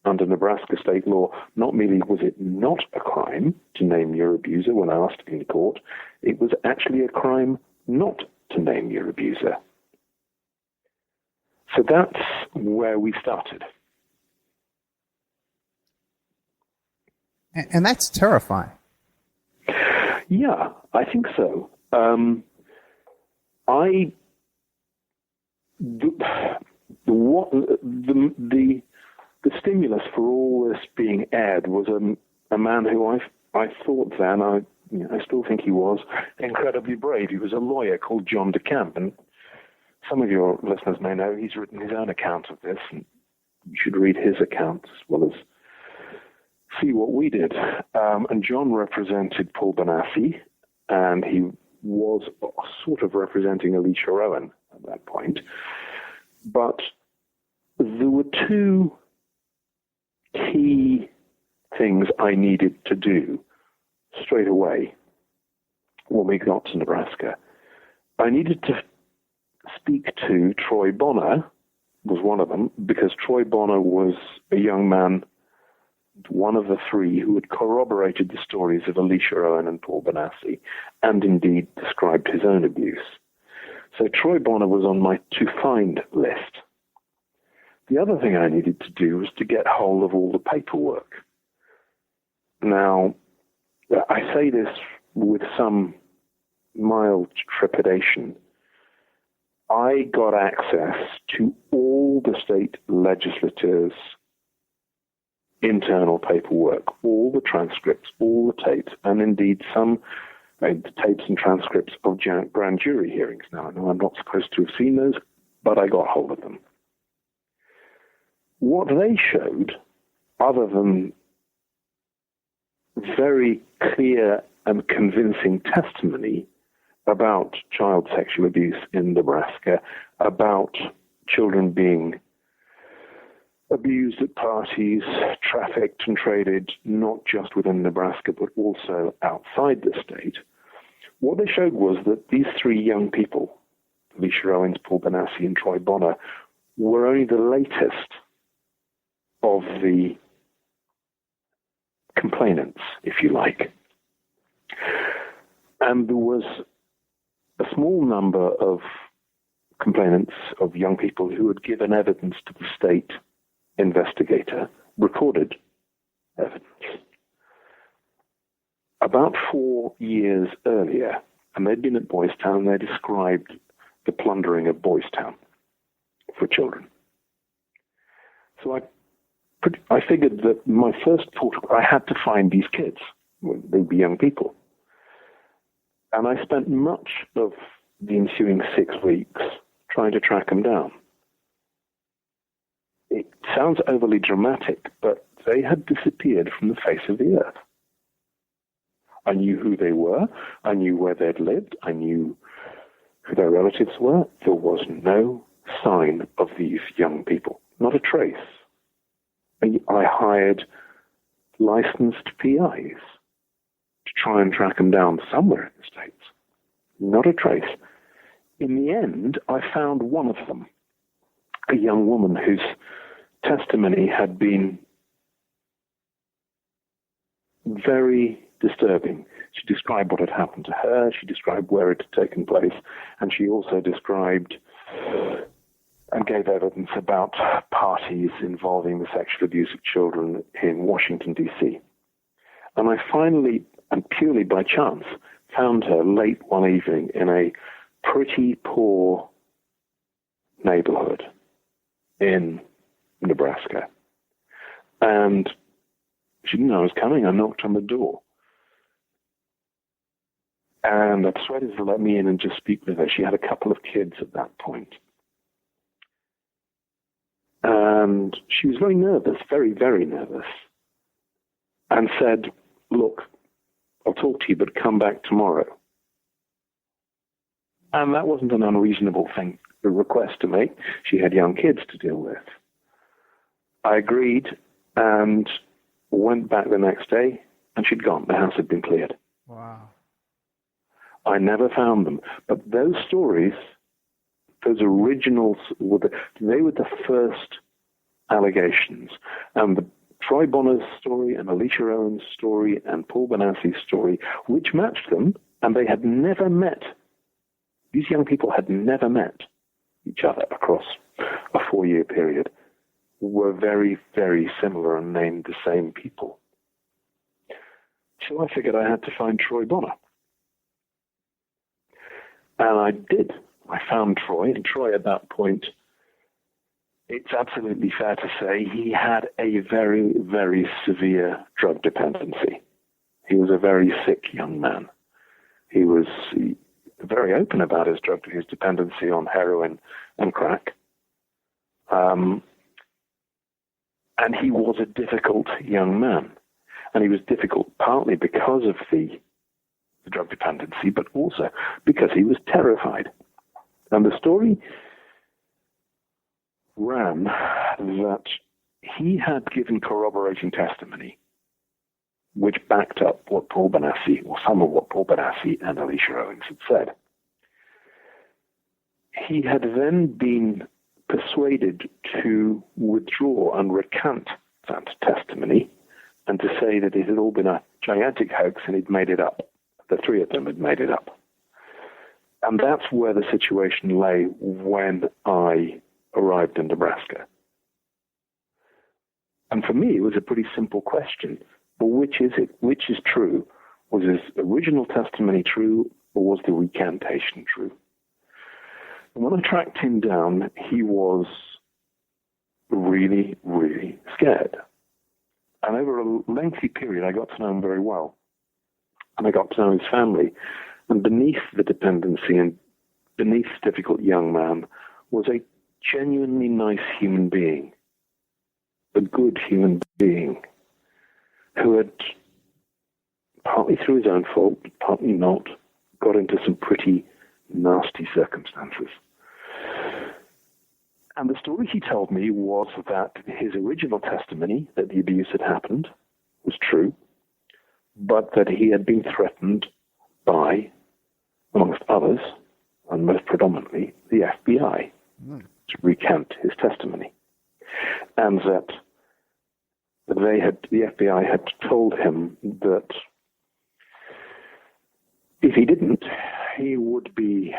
Under Nebraska state law, not merely was it not a crime to name your abuser when asked in court, it was actually a crime not to name your abuser. So that's where we started. And that's terrifying. Yeah, I think so. The stimulus for all this being aired was a man who I thought then, I still think he was, incredibly brave. He was a lawyer called John DeCamp, and some of your listeners may know he's written his own account of this, and you should read his account as well as see what we did. And John represented Paul Benassi, and he was sort of representing Alicia Owen at that point. But there were two key things I needed to do straight away when we got to Nebraska. I needed to speak to Troy Bonner, was one of them, because Troy Bonner was a young man, one of the three who had corroborated the stories of Alicia Owen and Paul Benassi, and indeed described his own abuse. So Troy Bonner was on my to-find list. The other thing I needed to do was to get hold of all the paperwork. Now, I say this with some mild trepidation. I got access to all the state legislators' internal paperwork, all the transcripts, all the tapes, and indeed some the tapes and transcripts of grand jury hearings. Now, I know I'm not supposed to have seen those, but I got hold of them. What they showed, other than very clear and convincing testimony about child sexual abuse in Nebraska, about children being abused at parties, trafficked and traded, not just within Nebraska, but also outside the state. What they showed was that these three young people, Alicia Owens, Paul Benassi, and Troy Bonner, were only the latest of the complainants, if you like. And there was a small number of complainants, of young people who had given evidence to the state investigator, recorded evidence. About 4 years earlier, and they'd been at Boys Town, they described the plundering of Boys Town for children. So I figured that my first thought, I had to find these kids. They'd be young people. And I spent much of the ensuing 6 weeks trying to track them down. It sounds overly dramatic, but they had disappeared from the face of the earth. I knew who they were. I knew where they'd lived. I knew who their relatives were. There was no sign of these young people, not a trace. I hired licensed PIs to try and track them down somewhere in the States. Not a trace. in the end, I found one of them, a young woman whose testimony had been very disturbing. She described what had happened to her, she described where it had taken place, and she also described and gave evidence about parties involving the sexual abuse of children in Washington, D.C. And I finally, and purely by chance, found her late one evening in a pretty poor neighborhood in Nebraska. And she didn't know I was coming. I knocked on the door. And I persuaded her to let me in and just speak with her. She had a couple of kids at that point. And she was very nervous, very, very nervous, and said, "Look, I'll talk to you, but come back tomorrow." And that wasn't an unreasonable thing, a request to make. She had young kids to deal with. I agreed and went back the next day, and she'd gone. The house had been cleared. Wow. I never found them. But those stories, those originals, they were the first allegations. And the Troy Bonner's story and Alicia Owen's story and Paul Bonassi's story, which matched them, and they had never met. These young people had never met each other across a 4-year period, were very, very similar and named the same people. So I figured I had to find Troy Bonner. And I did. I found Troy, and Troy at that point, it's absolutely fair to say, he had a very, very severe drug dependency. He was a very sick young man. He was very open about his dependency on heroin and crack. And he was a difficult young man. And he was difficult partly because of the drug dependency, but also because he was terrified. And the story ran that he had given corroborating testimony which backed up what Paul Bonassi, or some of what Paul Bonassi and Alicia Owens had said. He had then been persuaded to withdraw and recant that testimony and to say that it had all been a gigantic hoax and he'd made it up. The three of them had made it up. And that's where the situation lay when I arrived in Nebraska. And for me, it was a pretty simple question. Well, which is it? Which is true? Was his original testimony true, or was the recantation true? And when I tracked him down, he was really, really scared. And over a lengthy period, I got to know him very well. And I got to know his family. And beneath the dependency and beneath this difficult young man was a genuinely nice human being, a good human being, who had, partly through his own fault, partly not, got into some pretty nasty circumstances. And the story he told me was that his original testimony, that the abuse had happened, was true, but that he had been threatened by, amongst others, and most predominantly, the FBI, to recant his testimony. And that the FBI had told him that if he didn't, he would be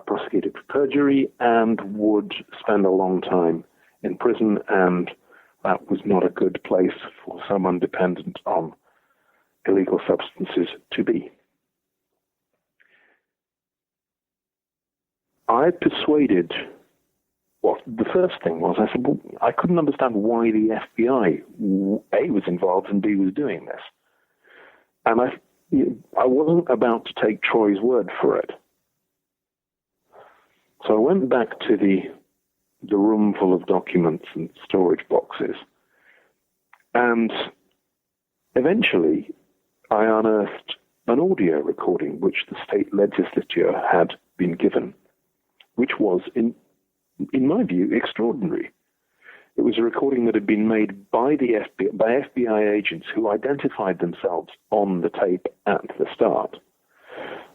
prosecuted for perjury and would spend a long time in prison, and that was not a good place for someone dependent on illegal substances to be. I persuaded, well, the first thing was, I said, well, I couldn't understand why the FBI, A, was involved and B, was doing this. And I wasn't about to take Troy's word for it. So I went back to the room full of documents and storage boxes. And eventually I unearthed an audio recording which the state legislature had been given, which was, in my view, extraordinary. It was a recording that had been made by the FBI, by FBI agents who identified themselves on the tape at the start.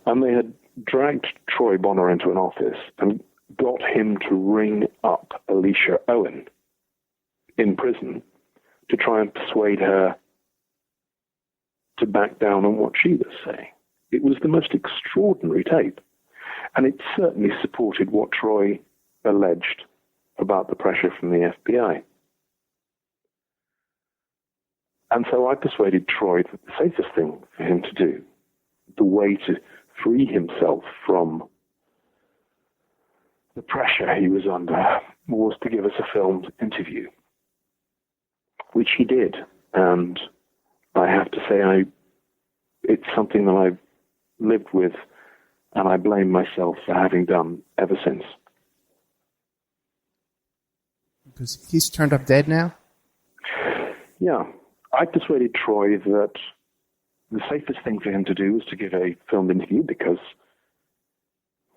And they had dragged Troy Bonner into an office and got him to ring up Alicia Owen in prison to try and persuade her to back down on what she was saying. It was the most extraordinary tape. And it certainly supported what Troy alleged about the pressure from the FBI. And so I persuaded Troy that the safest thing for him to do, the way to free himself from the pressure he was under, was to give us a filmed interview, which he did. And I have to say, it's something that I've lived with, and I blame myself for having done ever since. Because he's turned up dead now? Yeah. I persuaded Troy that the safest thing for him to do was to give a filmed interview, because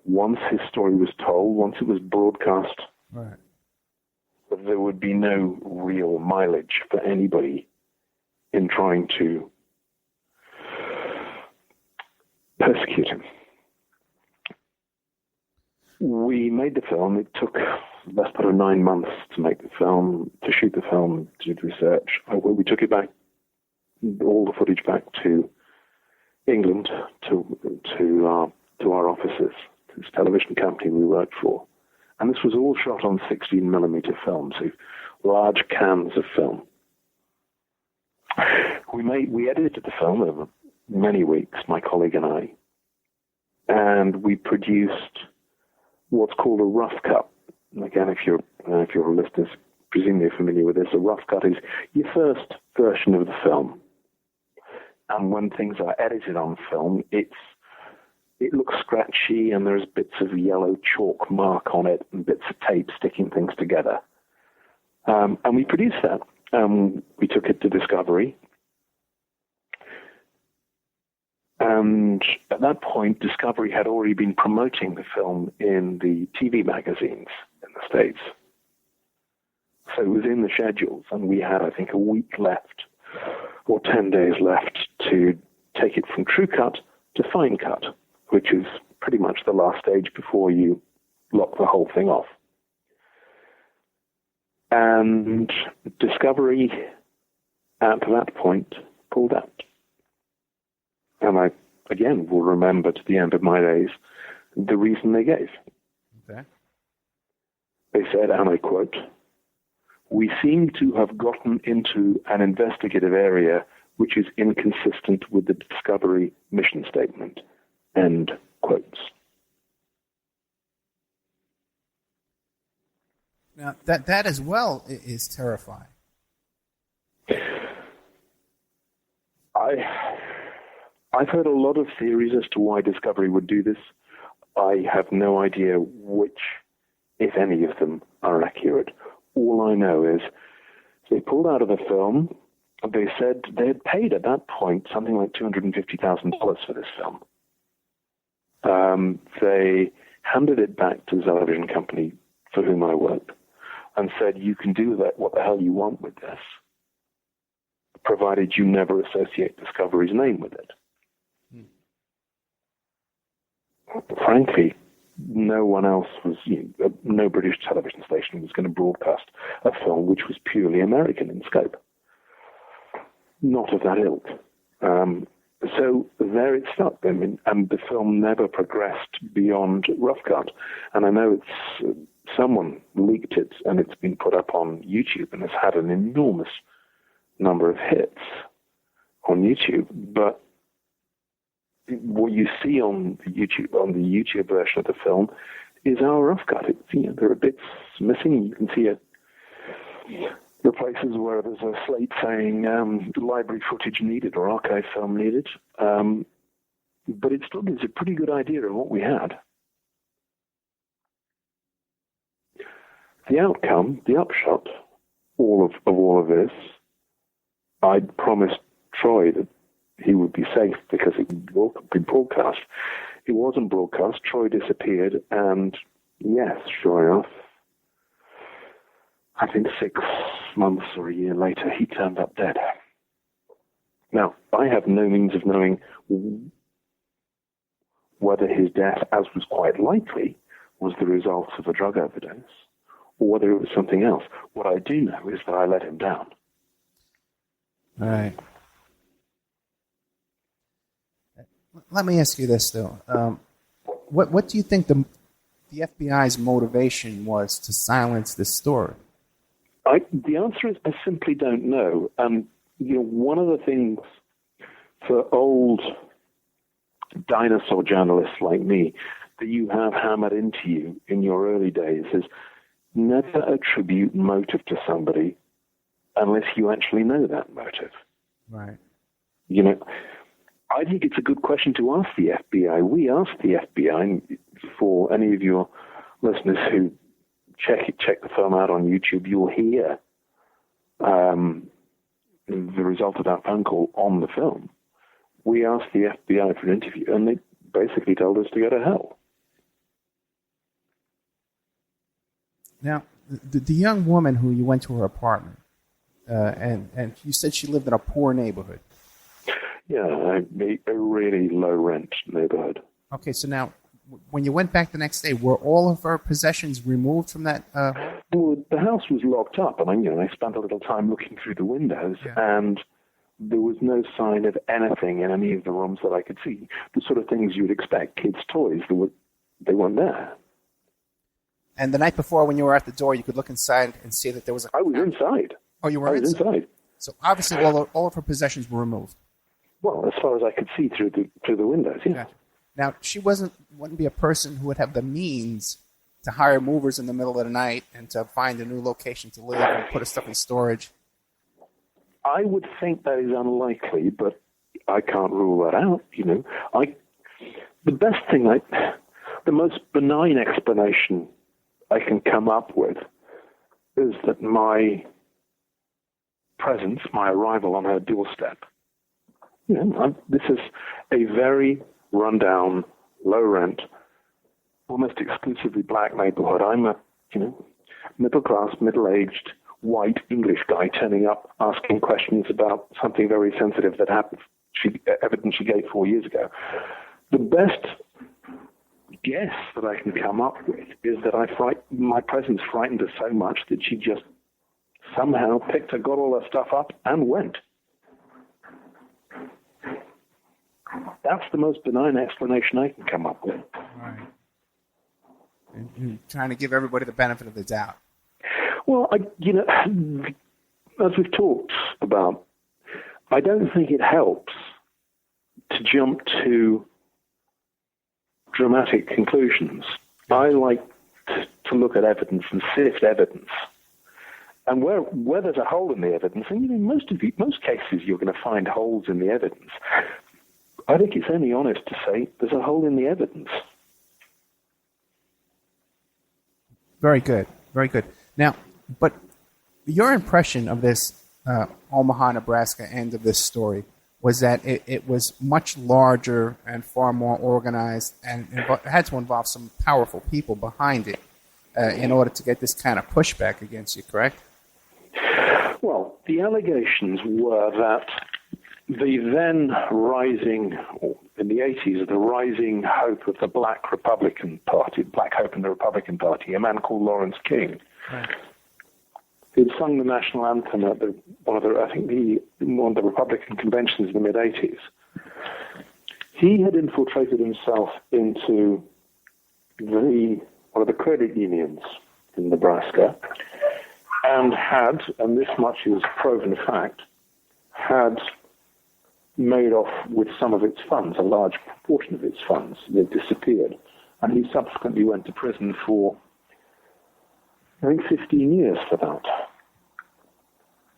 once his story was told, once it was broadcast, right, there would be no real mileage for anybody in trying to persecute him. We made the film. It took the best part of 9 months to make the film, to shoot the film, to do the research. We took it back, all the footage back to England, to our offices, to this television company we worked for. And this was all shot on 16mm film, so large cans of film. We edited the film over many weeks, my colleague and I, and we produced what's called a rough cut. Again, if your listeners presumably are familiar with this, a rough cut is your first version of the film. And when things are edited on film, it looks scratchy, and there's bits of yellow chalk mark on it and bits of tape sticking things together. And we produced that. We took it to Discovery. And at that point, Discovery had already been promoting the film in the TV magazines in the States. So it was in the schedules, and we had, I think, a week left, or 10 days left, to take it from true cut to fine cut, which is pretty much the last stage before you lock the whole thing off. And Discovery, at that point, pulled out. And I, again, will remember to the end of my days the reason they gave. Okay. They said, and I quote, "We seem to have gotten into an investigative area which is inconsistent with the Discovery mission statement." End quotes. Now, that as well is terrifying. I've heard a lot of theories as to why Discovery would do this. I have no idea which, if any of them, are accurate. All I know is they pulled out of the film. They said they had paid at that point something like $250,000 for this film. They handed it back to the television company for whom I worked and said, "You can do that, what the hell you want with this, provided you never associate Discovery's name with it." Frankly, no one else was, no British television station was going to broadcast a film which was purely American in scope. Not of that ilk. So there it stuck. I mean, and the film never progressed beyond rough cut. And I know someone leaked it, and it's been put up on YouTube, and it's had an enormous number of hits on YouTube. But what you see on the YouTube version of the film is our rough cut. There are bits missing. You can see it. There are places where there's a slate saying library footage needed or archive film needed. But it still gives a pretty good idea of what we had. The outcome, the upshot, of all of this, I'd promised Troy that he would be safe because it would be broadcast. It wasn't broadcast. Troy disappeared, and yes, sure enough, I think 6 months or a year later, he turned up dead. Now, I have no means of knowing whether his death, as was quite likely, was the result of a drug overdose, or whether it was something else. What I do know is that I let him down. All right. Let me ask you this, though. What do you think the FBI's motivation was to silence this story? The answer is I simply don't know. One of the things for old dinosaur journalists like me that you have hammered into you in your early days is never attribute motive to somebody unless you actually know that motive. Right. I think it's a good question to ask the FBI. We asked the FBI, and for any of your listeners who check the film out on YouTube, you'll hear the result of that phone call on the film. We asked the FBI for an interview, and they basically told us to go to hell. Now, the young woman who you went to her apartment, and you said she lived in a poor neighborhood. Yeah, a really low-rent neighborhood. Okay, so now, when you went back the next day, were all of her possessions removed from that home? Well, the house was locked up, and I spent a little time looking through the windows, and there was no sign of anything in any of the rooms that I could see. The sort of things you'd expect, kids' toys, they weren't there. And the night before, when you were at the door, you could look inside and see that there was a... I was inside. Oh, you were inside? So obviously all of her possessions were removed. Well, as far as I could see through the windows, yeah. Gotcha. Now, she wouldn't be a person who would have the means to hire movers in the middle of the night and to find a new location to live and put her stuff in storage. I would think that is unlikely, but I can't rule that out. The most benign explanation I can come up with is that my presence, my arrival on her doorstep, this is a very rundown, low-rent, almost exclusively black neighborhood. I'm a, middle-class, middle-aged, white English guy turning up, asking questions about something very sensitive that happened, evidence she gave 4 years ago. The best guess that I can come up with is that my presence frightened her so much that she just somehow got all her stuff up and went. That's the most benign explanation I can come up with. Right. And trying to give everybody the benefit of the doubt. Well, as we've talked about, I don't think it helps to jump to dramatic conclusions. I like to look at evidence and sift evidence. And where there's a hole in the evidence, and in most cases you're going to find holes in the evidence, I think it's only honest to say there's a hole in the evidence. Very good. Very good. Now, but your impression of this Omaha, Nebraska end of this story was that it was much larger and far more organized and had to involve some powerful people behind it in order to get this kind of pushback against you, correct? Well, the allegations were that the then rising, or in the 80s, the rising hope of the Black Republican Party, Black Hope in the Republican Party, a man called Lawrence King, right, who'd sung the national anthem at one of the Republican conventions in the mid-80s. He had infiltrated himself into one of the credit unions in Nebraska and this much is proven fact, had made off with some of its funds, a large proportion of its funds. They disappeared. And he subsequently went to prison for, I think, 15 years for that.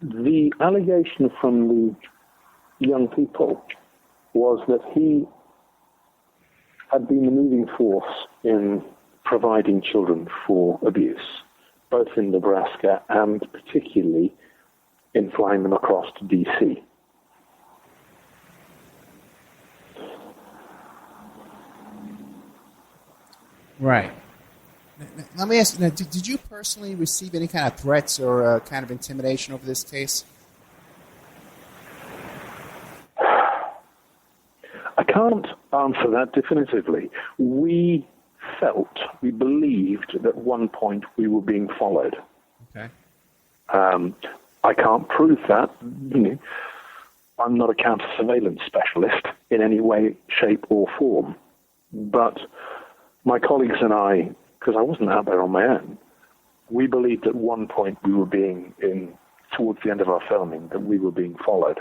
The allegation from the young people was that he had been the moving force in providing children for abuse, both in Nebraska and particularly in flying them across to D.C. Right. Let me ask you, did you personally receive any kind of threats or kind of intimidation over this case? answer that definitively. We believed that at one point we were being followed. Okay. I can't prove that. I'm not a counter-surveillance specialist in any way, shape, or form. But my colleagues and I, because I wasn't out there on my own, we believed at one point we were towards the end of our filming, that we were being followed.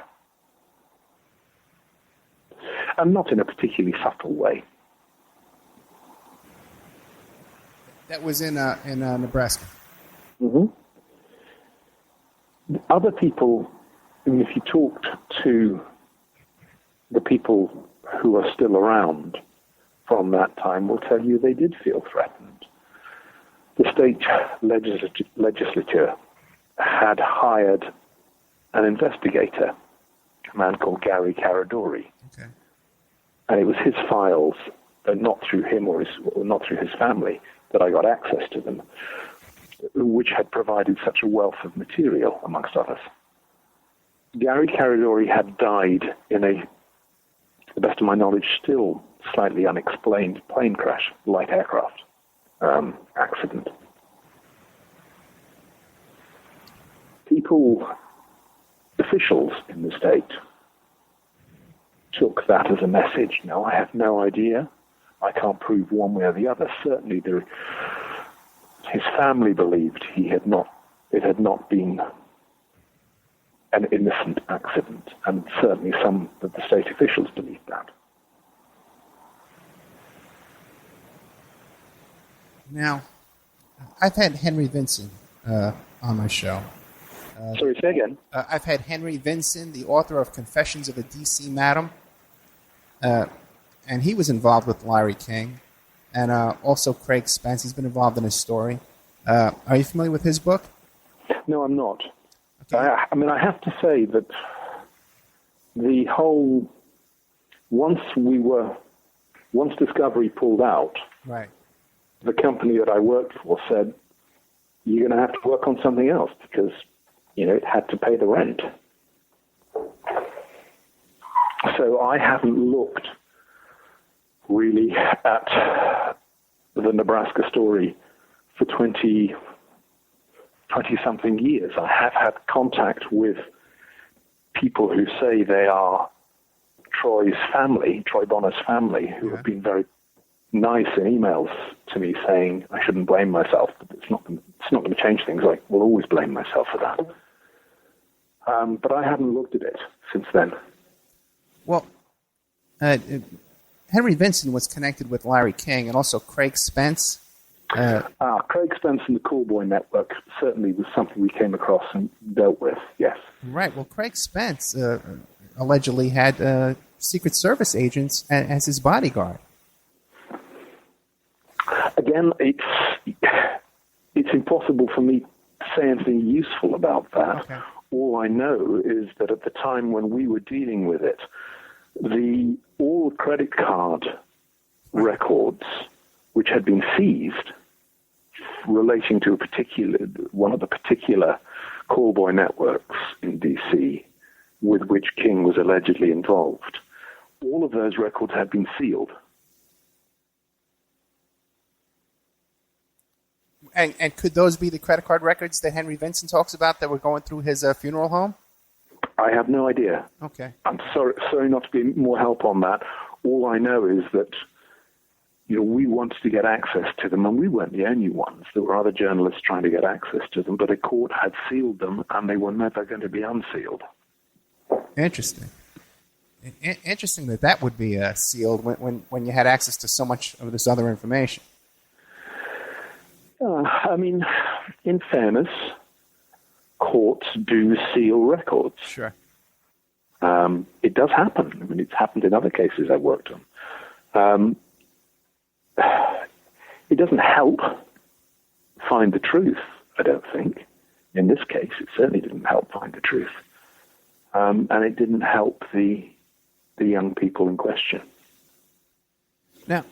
And not in a particularly subtle way. That was in Nebraska. Mm-hmm. Other people, if you talked to the people who are still around from that time, will tell you they did feel threatened. The state legislature had hired an investigator, a man called Gary Caradori. Okay. And it was his files, not through him or not through his family, that I got access to them, which had provided such a wealth of material, amongst others. Gary Caradori had died in to the best of my knowledge, still slightly unexplained plane crash, light aircraft accident. Officials in the state took that as a message. Now, I have no idea. I can't prove one way or the other. Certainly, his family believed it had not been an innocent accident, and certainly some of the state officials believed that. Now, I've had Henry Vinson on my show. Sorry, say again. I've had Henry Vinson, the author of Confessions of a D.C. Madam, and he was involved with Larry King, and also Craig Spence. He's been involved in his story. Are you familiar with his book? No, I'm not. Okay. I have to say that the whole once Discovery pulled out, right, the company that I worked for said, "You're going to have to work on something else because it had to pay the rent." So I haven't looked really at the Nebraska story for 20-something years. I have had contact with people who say they are Troy Bonner's family, who have been very nice in emails to me saying I shouldn't blame myself, but it's not going to change things. I will always blame myself for that. But I haven't looked at it since then. Well, Henry Vinson was connected with Larry King and also Craig Spence. Craig Spence and the Callboy Network certainly was something we came across and dealt with, yes. Right. Well, Craig Spence allegedly had Secret Service agents as his bodyguard. Again, it's impossible for me to say anything useful about that. Okay. All I know is that at the time when we were dealing with it, all credit card records which had been seized relating to one of the particular callboy networks in D.C. with which King was allegedly involved, all of those records had been sealed. And could those be the credit card records that Henry Vinson talks about that were going through his funeral home? I have no idea. Okay. I'm sorry not to be more help on that. All I know is that we wanted to get access to them, and we weren't the only ones. There were other journalists trying to get access to them, but a court had sealed them, and they were never going to be unsealed. Interesting. Interesting that would be sealed when you had access to so much of this other information. In fairness, courts do seal records. Sure. It does happen. It's happened in other cases I've worked on. It doesn't help find the truth, I don't think. In this case, it certainly didn't help find the truth. And it didn't help the young people in question. Now,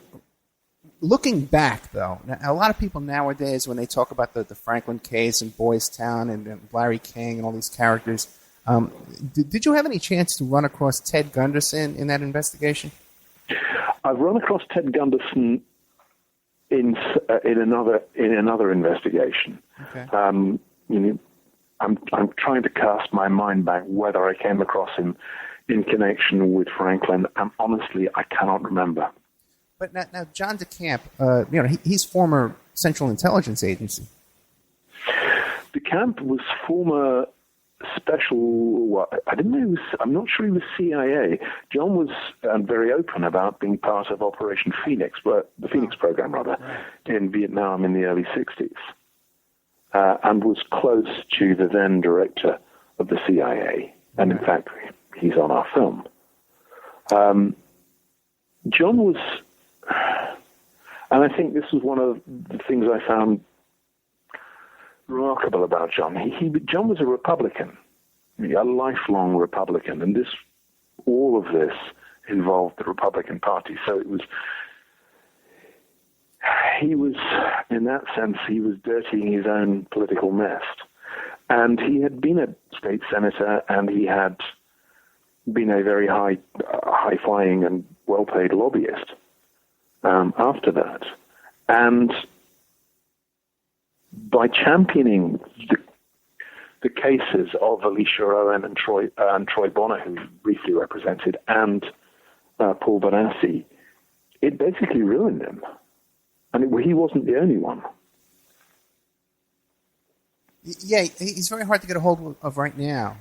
looking back, though, a lot of people nowadays, when they talk about the Franklin case and Boys Town and Larry King and all these characters, did you have any chance to run across Ted Gunderson in that investigation? I've run across Ted Gunderson in another investigation. Okay. I'm trying to cast my mind back whether I came across him in connection with Franklin, and honestly, I cannot remember. But now John DeCamp, he's former Central Intelligence Agency. DeCamp was former special. I'm not sure he was CIA. John was very open about being part of Operation Phoenix, the Phoenix program in Vietnam in the early '60s, and was close to the then director of the CIA. And in fact, he's on our film. John was, and I think this was one of the things I found remarkable about John. John was a Republican, a lifelong Republican, and all of this involved the Republican Party. So he was, in that sense, he was dirtying his own political nest. And he had been a state senator, and he had been a very high-flying and well-paid lobbyist after that. And by championing the cases of Alicia Owen and Troy Bonner, who briefly represented, and Paul Bonassi, it basically ruined him. And he wasn't the only one. Yeah, he's very hard to get a hold of right now.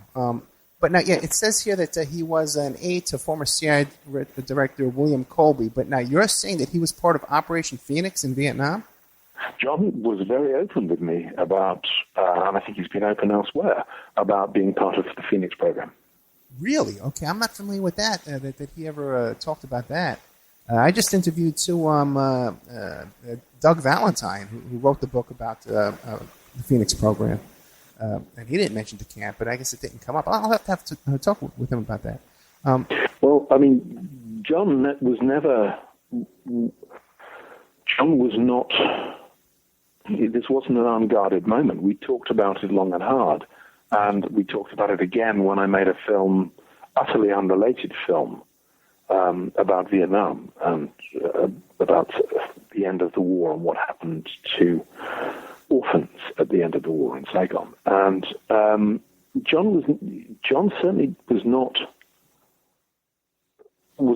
But now, it says here that he was an aide to former CIA director William Colby. But now you're saying that he was part of Operation Phoenix in Vietnam? John was very open with me about, and I think he's been open elsewhere, about being part of the Phoenix program. Really? Okay, I'm not familiar with that, that he ever talked about that. I just interviewed Doug Valentine, who wrote the book about the Phoenix program. And he didn't mention DeCamp, but I guess it didn't come up. I'll have to talk with him about that. Well, I mean, John was not, this wasn't an unguarded moment. We talked about it long and hard. And we talked about it again when I made a film, utterly unrelated film, about Vietnam and about the end of the war and what happened to orphans at the end of the war in Saigon. And John certainly was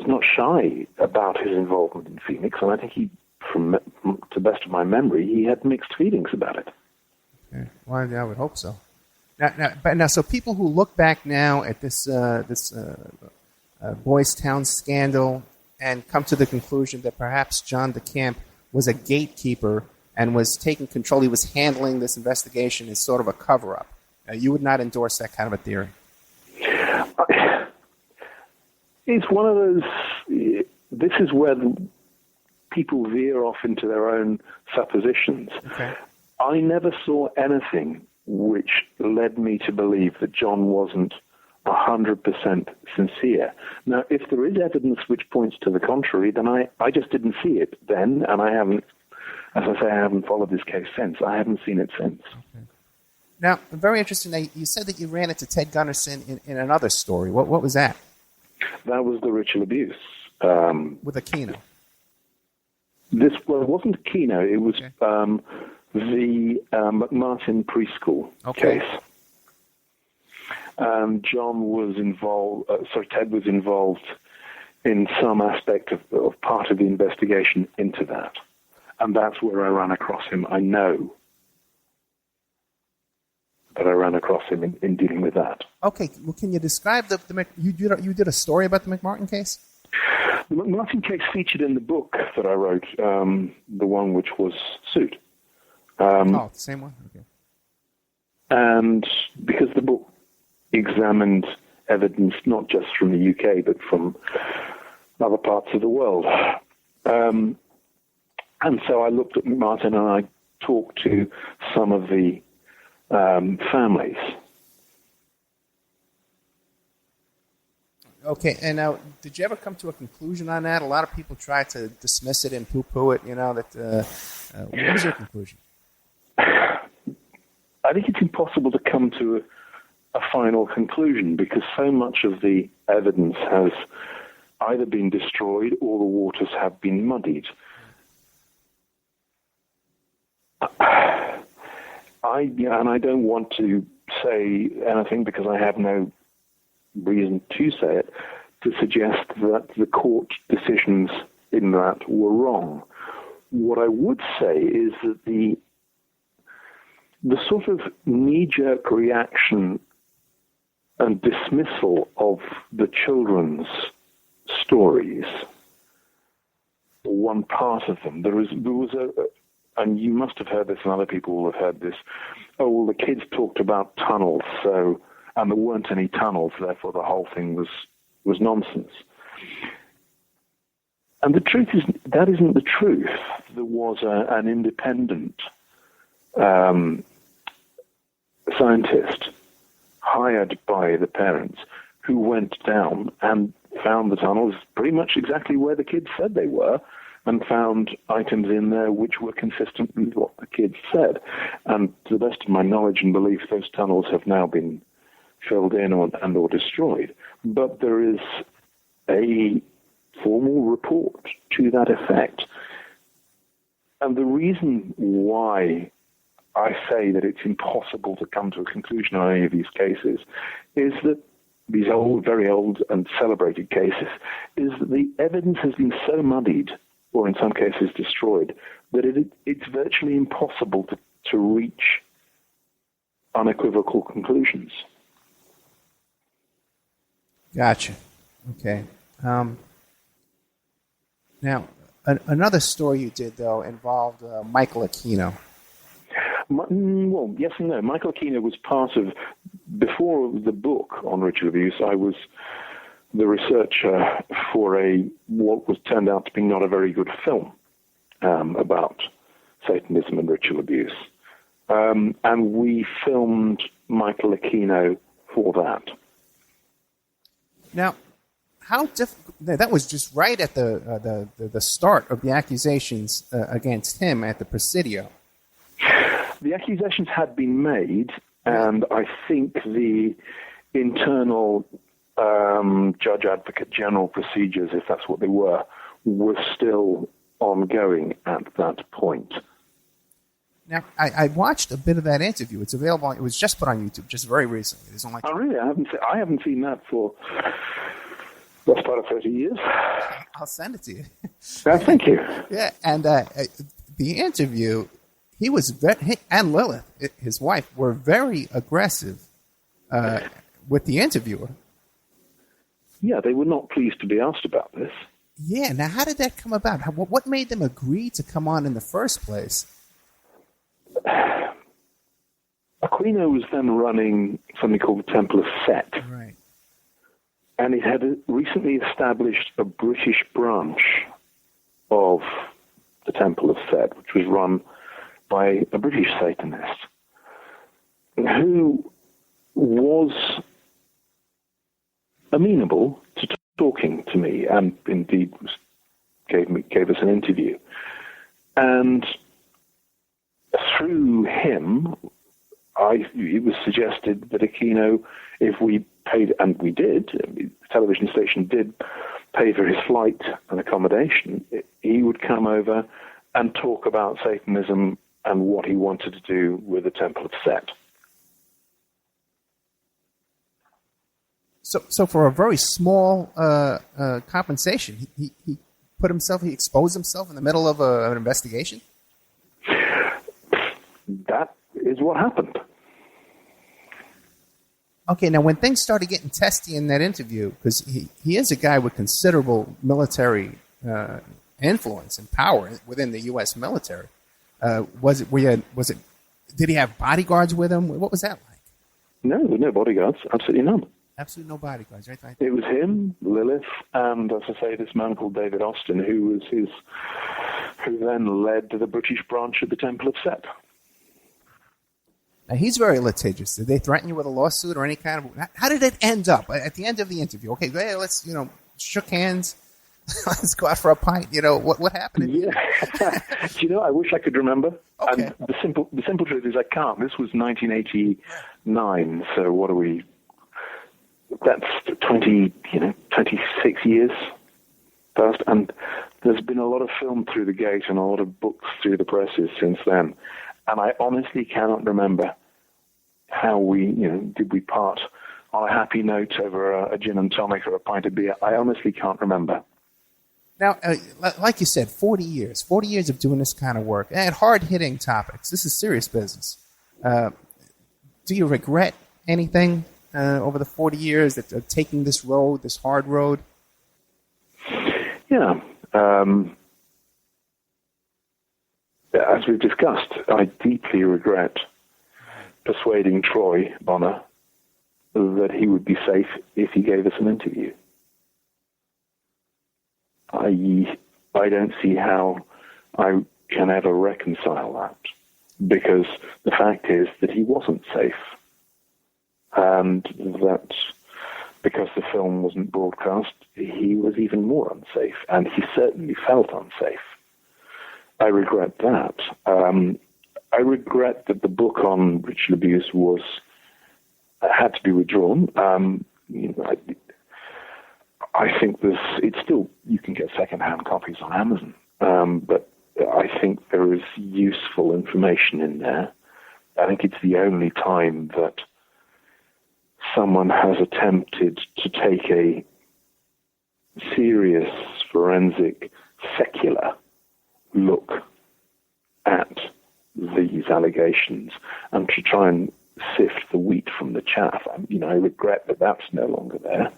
not shy about his involvement in Phoenix, and I think to the best of my memory, he had mixed feelings about it. Okay. Well, I would hope so. Now, so people who look back now at this Boys Town scandal and come to the conclusion that perhaps John DeCamp was a gatekeeper and was taking control, he was handling this investigation as sort of a cover-up. You would not endorse that kind of a theory? It's one of those, this is where people veer off into their own suppositions. Okay. I never saw anything which led me to believe that John wasn't 100% sincere. Now, if there is evidence which points to the contrary, then I just didn't see it then, and I haven't, as I say, I haven't followed this case since. I haven't seen it since. Okay. Now, very interesting. Now, you said that you ran into Ted Gunderson in another story. What was that? That was the ritual abuse. With a Keno. It wasn't a Keno. It was the McMartin preschool case. John was involved. Ted was involved in some aspect of part of the investigation into that, and that's where I ran across him. I know that I ran across him in dealing with that. Okay, well, can you describe you did a story about the McMartin case? The McMartin case featured in the book that I wrote, the one which was sued. The same one? Okay. And because the book examined evidence not just from the UK, but from other parts of the world. And so I looked at McMartin and I talked to some of the families. Okay, and now, did you ever come to a conclusion on that? A lot of people try to dismiss it and poo-poo it, what was your conclusion? I think it's impossible to come to a final conclusion because so much of the evidence has either been destroyed or the waters have been muddied. I don't want to say anything because I have no reason to say it, to suggest that the court decisions in that were wrong. What I would say is that the sort of knee-jerk reaction and dismissal of the children's stories, one part of them, there was and you must have heard this, and other people will have heard this. Oh, well, the kids talked about tunnels, and there weren't any tunnels, therefore the whole thing was nonsense. And the truth is, that isn't the truth. There was an independent scientist hired by the parents who went down and found the tunnels pretty much exactly where the kids said they were, and found items in there which were consistent with what the kids said. And to the best of my knowledge and belief, those tunnels have now been filled in or destroyed. But there is a formal report to that effect. And the reason why I say that it's impossible to come to a conclusion on any of these cases is that these very old and celebrated cases, is that the evidence has been so muddied, or in some cases destroyed, that it's virtually impossible to reach unequivocal conclusions. Gotcha. Okay. Now, another story you did, though, involved Michael Aquino. Well, yes and no. Michael Aquino was part of, before the book on ritual abuse, I was the researcher for what was turned out to be not a very good film about Satanism and ritual abuse. And we filmed Michael Aquino for that. Now, how difficult? That was just right at the start of the accusations against him at the Presidio. The accusations had been made, and I think the internal judge advocate general procedures, if that's what they were still ongoing at that point. Now, I watched a bit of that interview. It's available. It was just put on YouTube just very recently. There's only really? I haven't seen that for that's part of 30 years. I'll send it to you. Thank you. Yeah, and the interview, he and Lilith, his wife, were very aggressive with the interviewer. Yeah, they were not pleased to be asked about this. Yeah, now how did that come about? What made them agree to come on in the first place? Aquino was then running something called the Temple of Set. Right. And he had recently established a British branch of the Temple of Set, which was run by a British Satanist, who was amenable to talking to me, and indeed gave us an interview. And through him, it was suggested that Aquino, if we paid, and we did, the television station did pay for his flight and accommodation, he would come over and talk about Satanism and what he wanted to do with the Temple of Set. So for a very small compensation, he exposed himself in the middle of an investigation? That is what happened. Okay, now when things started getting testy in that interview, because he is a guy with considerable military influence and power within the U.S. military, did he have bodyguards with him? What was that like? No, there were no bodyguards. Absolutely none. Absolutely no bodyguards, right? It was him, Lilith, and, as I say, this man called David Austin, who then led the British branch of the Temple of Set. Now, he's very litigious. Did they threaten you with a lawsuit or any kind of... How did it end up at the end of the interview? Okay, let's, shook hands. Let's go out for a pint. What happened? Yeah. I wish I could remember. Okay. And the simple truth is I can't. This was 1989, so what are we... That's 26 years passed, and there's been a lot of film through the gate and a lot of books through the presses since then. And I honestly cannot remember how did we part on a happy note over a gin and tonic or a pint of beer. I honestly can't remember. Now, like you said, 40 years of doing this kind of work, and hard-hitting topics. This is serious business. Do you regret anything over the 40 years of taking this road, this hard road? Yeah. As we've discussed, I deeply regret persuading Troy Bonner that he would be safe if he gave us an interview. I don't see how I can ever reconcile that, because the fact is that he wasn't safe, and that because the film wasn't broadcast, he was even more unsafe, and he certainly felt unsafe. I regret that. I regret that the book on Richard abuse had to be withdrawn. I think it's still, you can get second-hand copies on Amazon, but I think there is useful information in there. I think it's the only time that someone has attempted to take a serious, forensic, secular look at these allegations and to try and sift the wheat from the chaff. I regret that that's no longer there.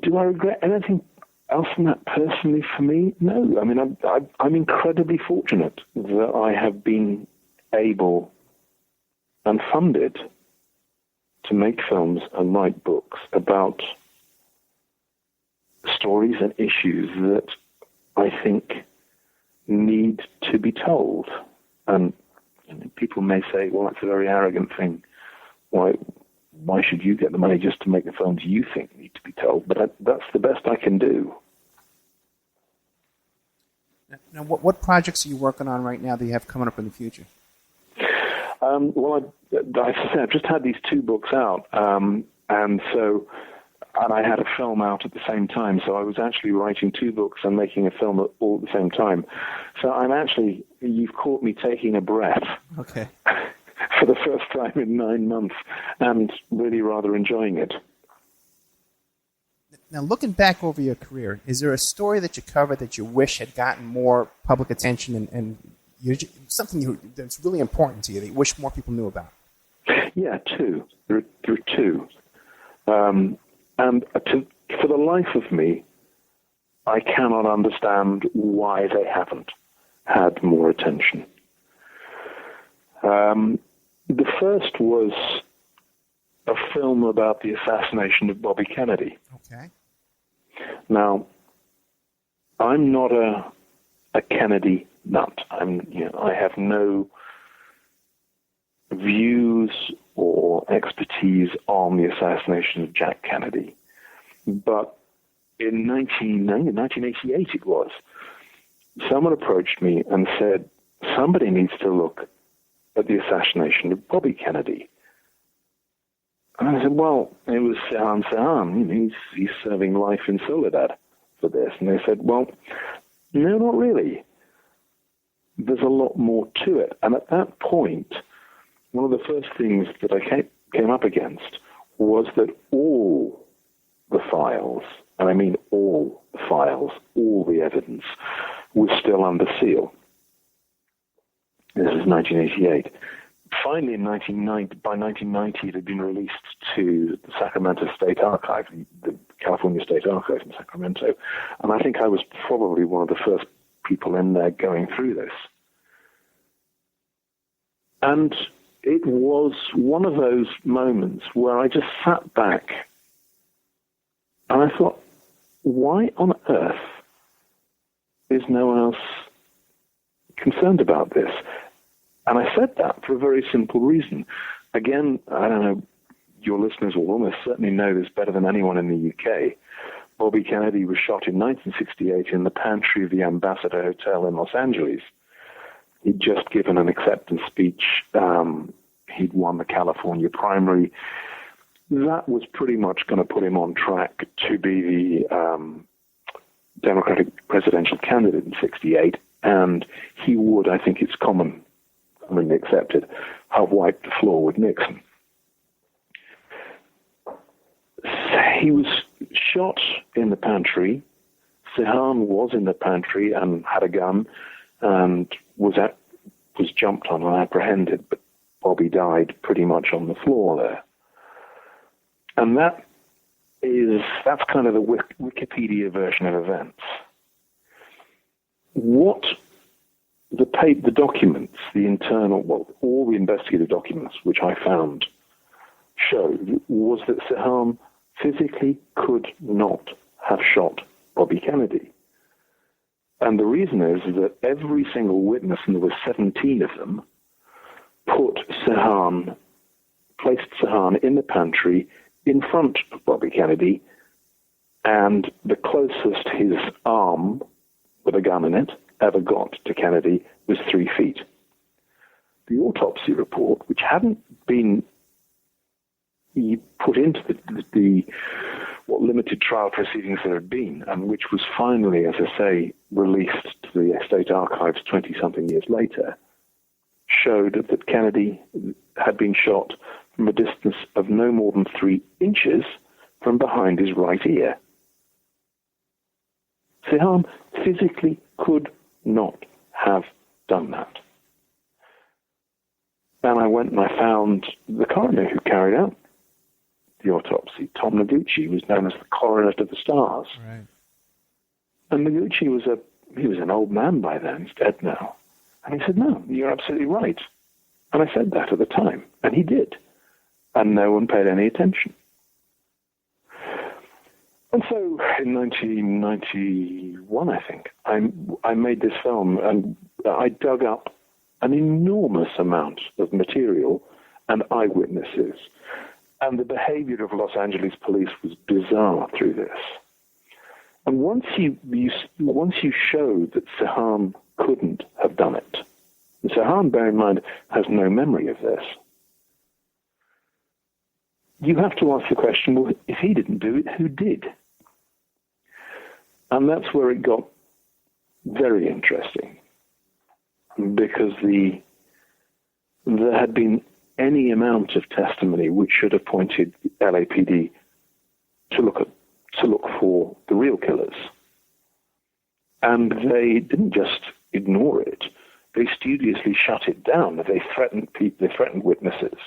Do I regret anything else than that personally for me? No. I mean, I'm incredibly fortunate that I have been able and funded to make films and write books about stories and issues that I think need to be told. And people may say, well, that's a very arrogant thing. Why should you get the money just to make the films you think need to be told? But that's the best I can do. Now, what projects are you working on right now that you have coming up in the future? Well, I've just had these two books out, and I had a film out at the same time, so I was actually writing two books and making a film all at the same time. So you've caught me taking a breath. Okay. For the first time in 9 months, and really rather enjoying it. Now, looking back over your career, is there a story that you covered that you wish had gotten more public attention and something that's really important to you that you wish more people knew about? Yeah, two. There are two. And for the life of me, I cannot understand why they haven't had more attention. The first was a film about the assassination of Bobby Kennedy. Okay. Now, I'm not a Kennedy nut. I have no views or expertise on the assassination of Jack Kennedy. But in 1988 it was, someone approached me and said, somebody needs to look at the assassination of Bobby Kennedy. And I said, well, it was Sirhan. He's serving life in Soledad for this. And they said, well, no, not really. There's a lot more to it. And at that point, one of the first things that I came up against was that all the files, and I mean all the files, all the evidence, was still under seal. This is 1988. Finally, by 1990, it had been released to the Sacramento State Archive, the California State Archive in Sacramento, and I think I was probably one of the first people in there going through this. And it was one of those moments where I just sat back and I thought, why on earth is no one else concerned about this? And I said that for a very simple reason. Again, I don't know, your listeners will almost certainly know this better than anyone in the UK. Bobby Kennedy was shot in 1968 in the pantry of the Ambassador Hotel in Los Angeles. He'd just given an acceptance speech. He'd won the California primary. That was pretty much going to put him on track to be the Democratic presidential candidate in 1968, and he would, I think it's commonly accepted, have wiped the floor with Nixon. He was shot in the pantry. Sirhan was in the pantry and had a gun and was jumped on and apprehended, but Bobby died pretty much on the floor there. And that's kind of the Wikipedia version of events. What the documents, all the investigative documents which I found showed was that Sirhan physically could not have shot Bobby Kennedy. And the reason is that every single witness, and there were 17 of them, placed Sirhan in the pantry in front of Bobby Kennedy, and the closest his arm with a gun in it ever got to Kennedy was 3 feet. The autopsy report, which hadn't been put into the what limited trial proceedings there had been, and which was finally, as I say, released to the State Archives 20-something years later, showed that Kennedy had been shot from a distance of no more than 3 inches from behind his right ear. Sirhan physically could not have done that. And I went and I found the coroner who carried out the autopsy. Tom Noguchi was known as the coroner to the stars. Right. And Noguchi was an old man by then. He's dead now. And he said, "No, you're absolutely right." And I said that at the time, and he did. And no one paid any attention. And so in 1991, I think, I made this film, and I dug up an enormous amount of material and eyewitnesses. And the behavior of Los Angeles police was bizarre through this. And once you show that Sirhan couldn't have done it, and Sirhan, bear in mind, has no memory of this, you have to ask the question, well, if he didn't do it, who did? And that's where it got very interesting, because there had been any amount of testimony which should have pointed the LAPD to look for the real killers. And they didn't just ignore it. They studiously shut it down. They threatened people. They threatened witnesses.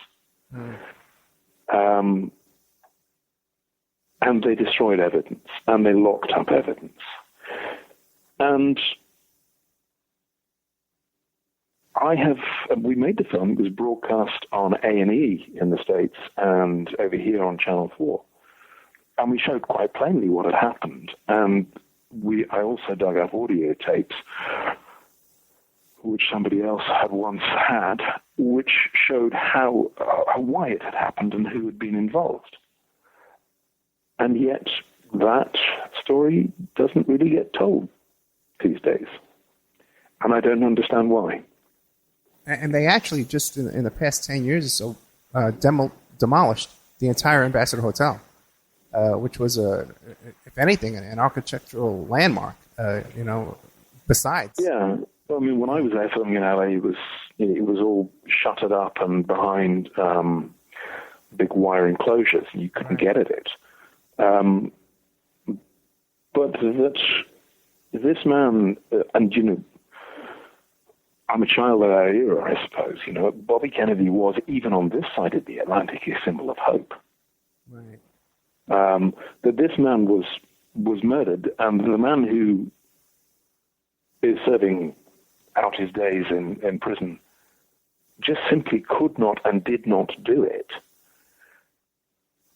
And they destroyed evidence. And they locked up evidence. And we made the film. It was broadcast on A&E in the States and over here on Channel 4. And we showed quite plainly what had happened. And I also dug up audio tapes, which somebody else had once had, which showed why it had happened and who had been involved. And yet that story doesn't really get told these days. And I don't understand why. And they actually just in the past 10 years or so demolished the entire Ambassador Hotel, which was, if anything, an architectural landmark, besides. Yeah. Well, I mean, when I was there filming in LA, it was all shuttered up and behind big wire enclosures. You couldn't get at it. But that this man, and I'm a child of that era, I suppose. Bobby Kennedy was, even on this side of the Atlantic, a symbol of hope. Right. That this man was murdered, and the man who is serving out his days in prison just simply could not and did not do it.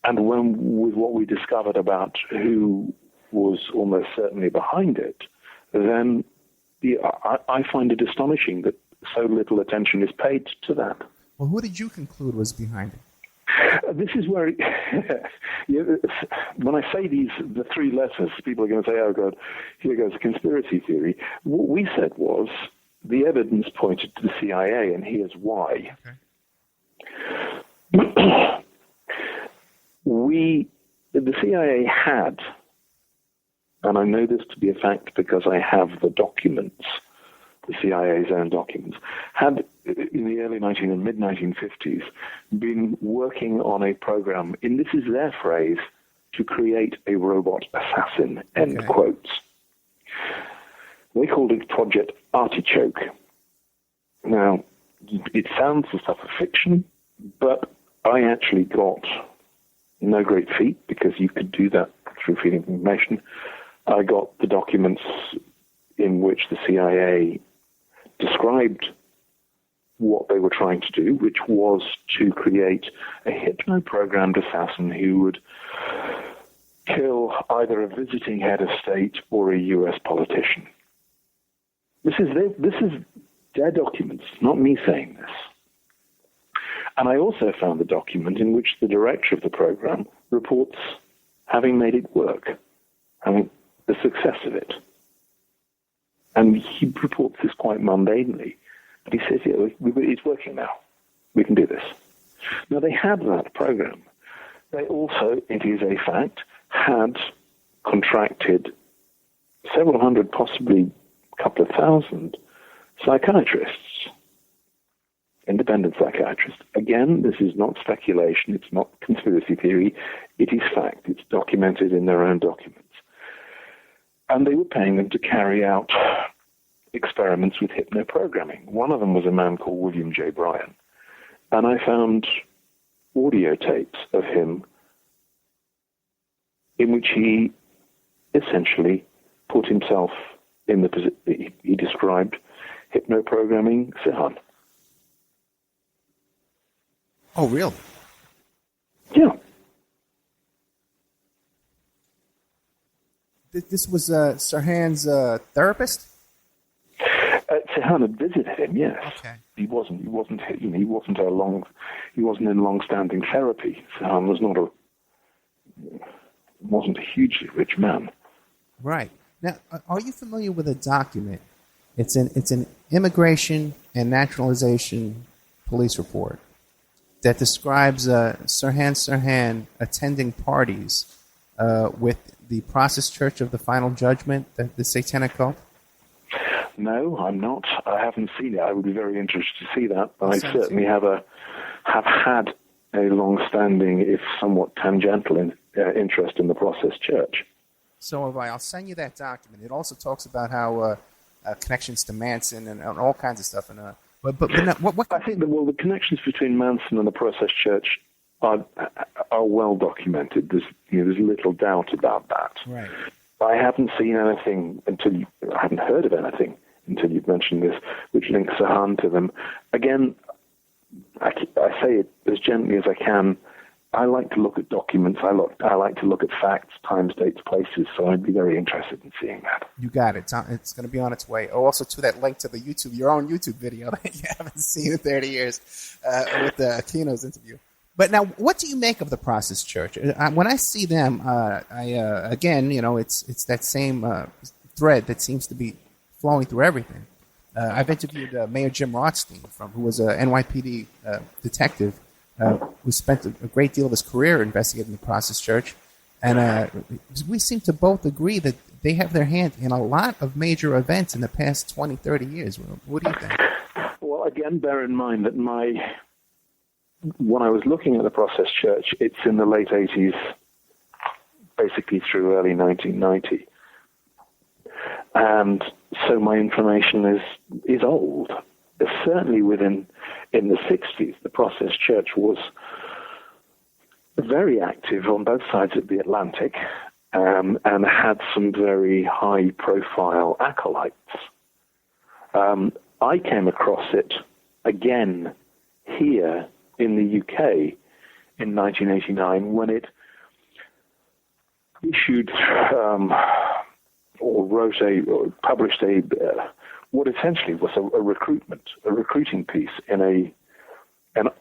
And with what we discovered about who was almost certainly behind it, then I find it astonishing that so little attention is paid to that. Well, who did you conclude was behind it? This is where, when I say the 3 letters, people are going to say, "Oh God, here goes a conspiracy theory." What we said was the evidence pointed to the CIA, and here's why. Okay. The CIA had and I know this to be a fact because I have the documents, the CIA's own documents, had in the early and mid-1950s been working on a program, and this is their phrase, to create a robot assassin, end quotes. They called it Project Artichoke. Now, it sounds the stuff of fiction, but I actually got no great feat because you could do that through Freedom of Information. I got the documents in which the CIA described what they were trying to do, which was to create a hypno-programmed assassin who would kill either a visiting head of state or a U.S. politician. This is their documents, not me saying this. And I also found the document in which the director of the program reports having made it work, having the success of it. And he reports this quite mundanely. But he says, yeah, it's working now. We can do this. Now, they had that program. They also, it is a fact, had contracted several hundred, possibly a couple of thousand psychiatrists, independent psychiatrists. Again, this is not speculation. It's not conspiracy theory. It is fact. It's documented in their own documents. And they were paying them to carry out experiments with hypnoprogramming. One of them was a man called William J. Bryan. And I found audio tapes of him in which he essentially put himself in the position, he described hypnoprogramming Sirhan. Oh, really? Yeah. This was Sirhan's therapist? Sirhan had visited him, yes. Okay. He wasn't in long-standing therapy. Sirhan wasn't a hugely rich man. Right. Now, are you familiar with a document? It's an immigration and naturalization police report that describes Sirhan attending parties with the Process Church of the Final Judgment, the satanic cult? No, I'm not. I haven't seen it. I would be very interested to see that. But I certainly have had a long-standing, if somewhat tangential, interest in the Process Church. So have I. I'll send you that document. It also talks about how connections to Manson and all kinds of stuff. And but what? I think that the connections between Manson and the Process Church are well documented. There's little doubt about that. Right. I haven't seen anything I hadn't heard of anything until you've mentioned this, which links Sirhan to them. Again, I say it as gently as I can. I like to look at documents. I like to look at facts, times, dates, places. So I'd be very interested in seeing that. You got it. It's going to be on its way. Oh, also to that link to the your own YouTube video that you haven't seen in 30 years with the Aquino's interview. But now, what do you make of the Process Church? When I see them, again, it's that same thread that seems to be flowing through everything. I've interviewed Mayor Jim Rothstein, who was a NYPD detective who spent a great deal of his career investigating the Process Church, and we seem to both agree that they have their hand in a lot of major events in the past 20, 30 years. What do you think? Well, again, bear in mind that when I was looking at the Process Church, it's in the late 80s, basically through early 1990. And so my information is old. Certainly in the 60s, the Process Church was very active on both sides of the Atlantic and had some very high-profile acolytes. I came across it again here in the UK in 1989 when it issued published what essentially was a recruiting piece in an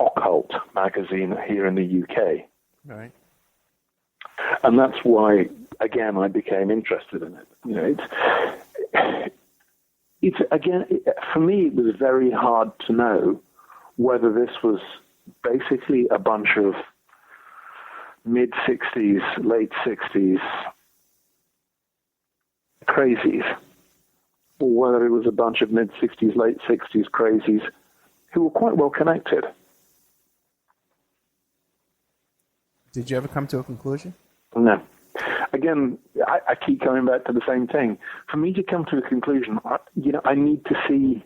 occult magazine here in the UK. Right. And that's why, again, I became interested in it. It's again, for me, it was very hard to know whether this was basically a bunch of mid-60s, late 60s crazies, or whether it was a bunch of mid-60s, late 60s crazies who were quite well connected. Did you ever come to a conclusion? No. Again, I keep coming back to the same thing. For me to come to a conclusion, I need to see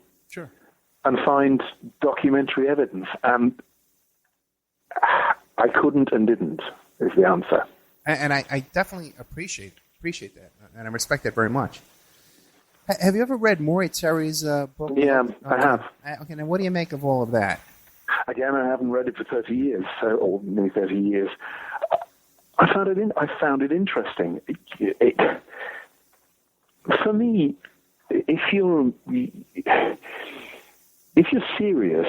and find documentary evidence, and I couldn't and didn't, is the answer. And I definitely appreciate that, and I respect that very much. Have you ever read Maury Terry's book? Yeah, I have. Okay, now what do you make of all of that? Again, I haven't read it for 30 years, or nearly 30 years. I found it interesting. For me, if you're serious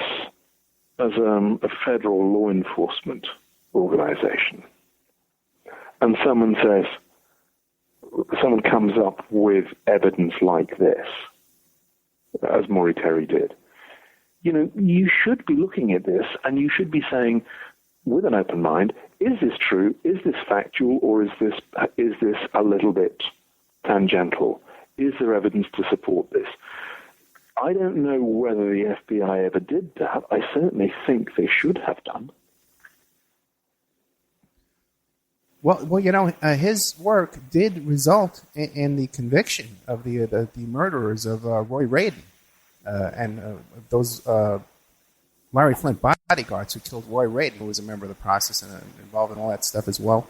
as a federal law enforcement organization, and someone comes up with evidence like this, as Maury Terry did, you should be looking at this and you should be saying, with an open mind, is this true? Is this factual? Or is this a little bit tangential? Is there evidence to support this? I don't know whether the FBI ever did that. I certainly think they should have done. Well, his work did result in the conviction of the murderers of Roy Raden and those Larry Flint bodyguards who killed Roy Raden, who was a member of the process and involved in all that stuff as well.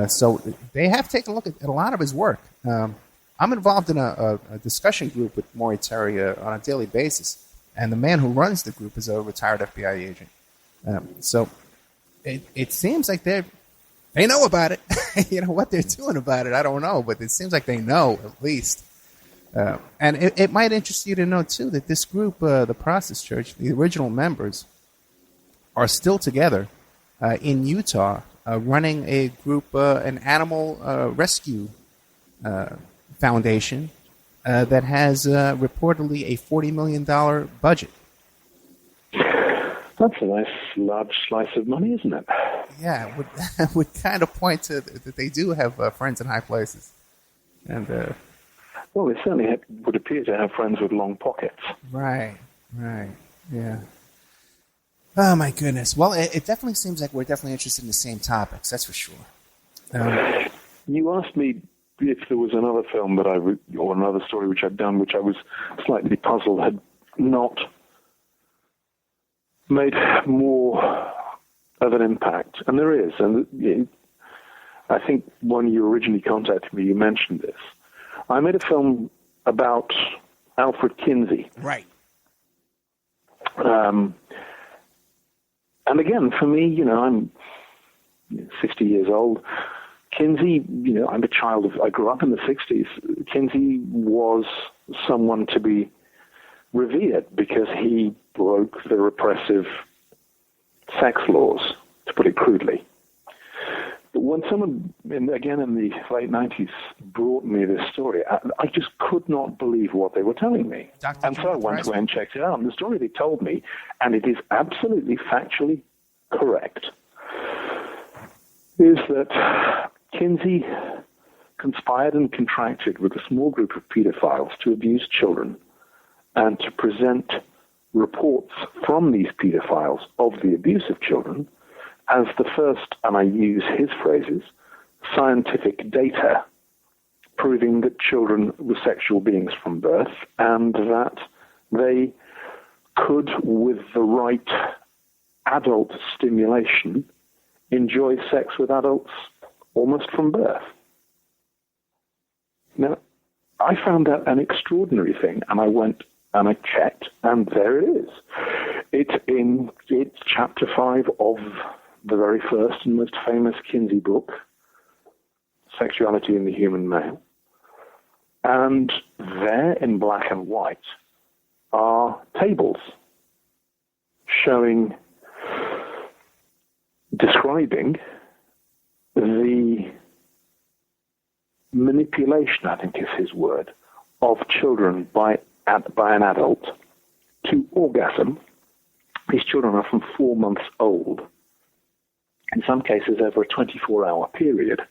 So they have taken a look at a lot of his work. I'm involved in a discussion group with Maury Terry on a daily basis, and the man who runs the group is a retired FBI agent. So it seems like they know about it. What they're doing about it, I don't know, but it seems like they know at least. And it might interest you to know, too, that this group, the Process Church, the original members, are still together in Utah running a group, an animal rescue foundation that has reportedly a $40 million budget. That's a nice large slice of money, isn't it? Yeah, it would kind of point to that they do have friends in high places. And well, they certainly would appear to have friends with long pockets. Right, yeah. Oh, my goodness. Well, it definitely seems like we're definitely interested in the same topics, that's for sure. You asked me if there was another film or another story which I'd done, which I was slightly puzzled had not made more of an impact. And there is. And I think when you originally contacted me, you mentioned this. I made a film about Alfred Kinsey. Right. And again, for me, I'm 60 years old. Kinsey, I'm a child I grew up in the 60s. Kinsey was someone to be revered because he broke the repressive sex laws, to put it crudely. But when someone, again in the late 90s, brought me this story, I just could not believe what they were telling me. And so I went away and checked it out. And the story they told me, and it is absolutely factually correct, is that Kinsey conspired and contracted with a small group of pedophiles to abuse children and to present reports from these pedophiles of the abuse of children as the first, and I use his phrases, scientific data proving that children were sexual beings from birth and that they could, with the right adult stimulation, enjoy sex with adults almost from birth. Now, I found that an extraordinary thing, and I went and I checked, and there it is. It's chapter 5 of the very first and most famous Kinsey book, Sexuality in the Human Male. And there, in black and white, are tables describing the manipulation, I think is his word, of children by an adult to orgasm. These children are from 4 months old, in some cases over a 24-hour period.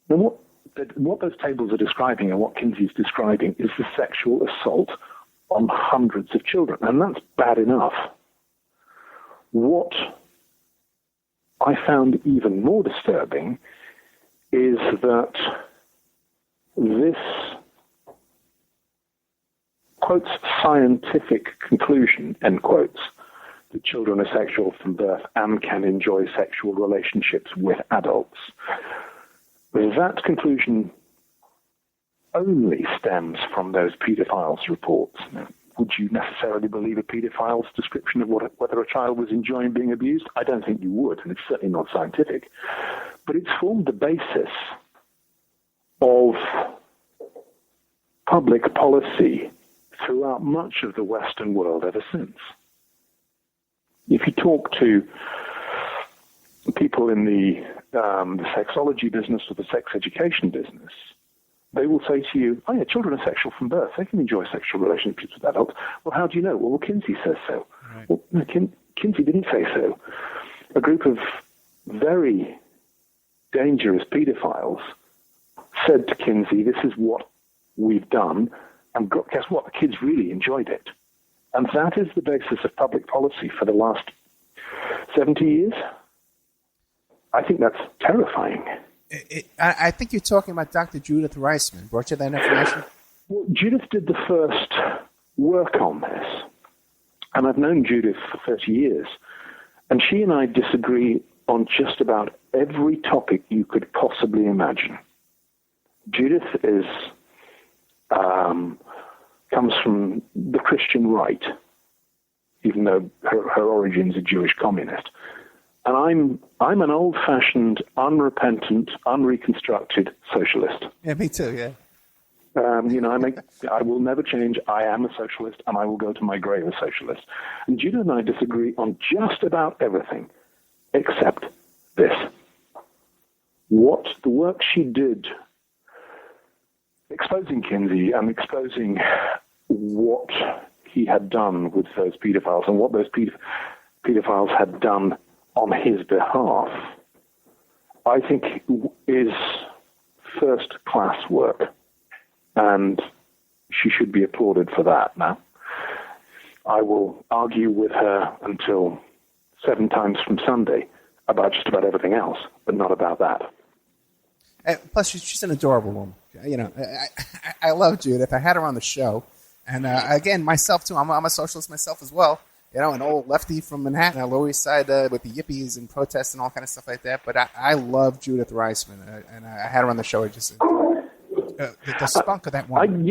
Now, what that what those tables are describing and what Kinsey's describing is the sexual assault on hundreds of children, and that's bad enough. What I found even more disturbing is that this, quotes, scientific conclusion, end quotes, that children are sexual from birth and can enjoy sexual relationships with adults, that conclusion only stems from those paedophiles' reports. Now, would you necessarily believe a paedophile's description of whether a child was enjoying being abused? I don't think you would, and it's certainly not scientific. But it's formed the basis of public policy throughout much of the Western world ever since. If you talk to people in the sexology business or the sex education business, they will say to you, oh yeah, children are sexual from birth. They can enjoy sexual relationships with adults. Well, how do you know? Well, Kinsey says so. Right. Well, no, Kinsey didn't say so. A group of very dangerous paedophiles said to Kinsey, this is what we've done, and guess what? The kids really enjoyed it. And that is the basis of public policy for the last 70 years. I think that's terrifying. I think you're talking about Dr. Judith Reisman. Brought you that information? Well, Judith did the first work on this, and I've known Judith for 30 years, and she and I disagree on just about every topic you could possibly imagine. Judith comes from the Christian right, even though her origins are Jewish communist. And I'm an old-fashioned, unrepentant, unreconstructed socialist. Yeah, me too, yeah. I will never change. I am a socialist, and I will go to my grave a socialist. And Judith and I disagree on just about everything, except this. What the work she did exposing Kinsey and exposing what he had done with those pedophiles and what those pedophiles had done on his behalf, I think is first-class work. And she should be applauded for that. Now, I will argue with her until 7 times from Sunday about just about everything else, but not about that. Plus, she's an adorable woman. You know, I love Judith. I had her on the show. And again, myself, too. I'm a socialist myself as well. You know, an old lefty from Manhattan, Lower East Side, with the yippies and protests and all kind of stuff like that. But I love Judith Reisman, and I had her on the show. The spunk of that woman.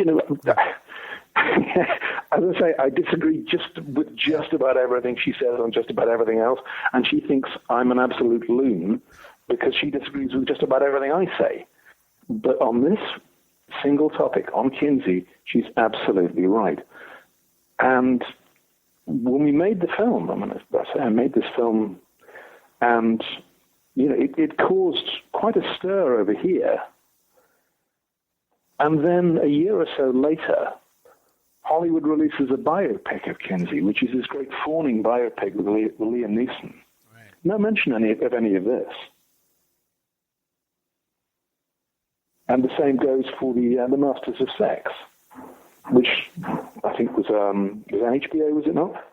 As I say, I disagree with just about everything she says on just about everything else, and she thinks I'm an absolute loon because she disagrees with just about everything I say. But on this single topic, on Kinsey, she's absolutely right. And when we made the film, I made this film, and it caused quite a stir over here. And then a year or so later, Hollywood releases a biopic of Kinsey, which is this great fawning biopic with Liam Neeson. Right. No mention of any of this. And the same goes for the Masters of Sex, which I think was HBO, was it not?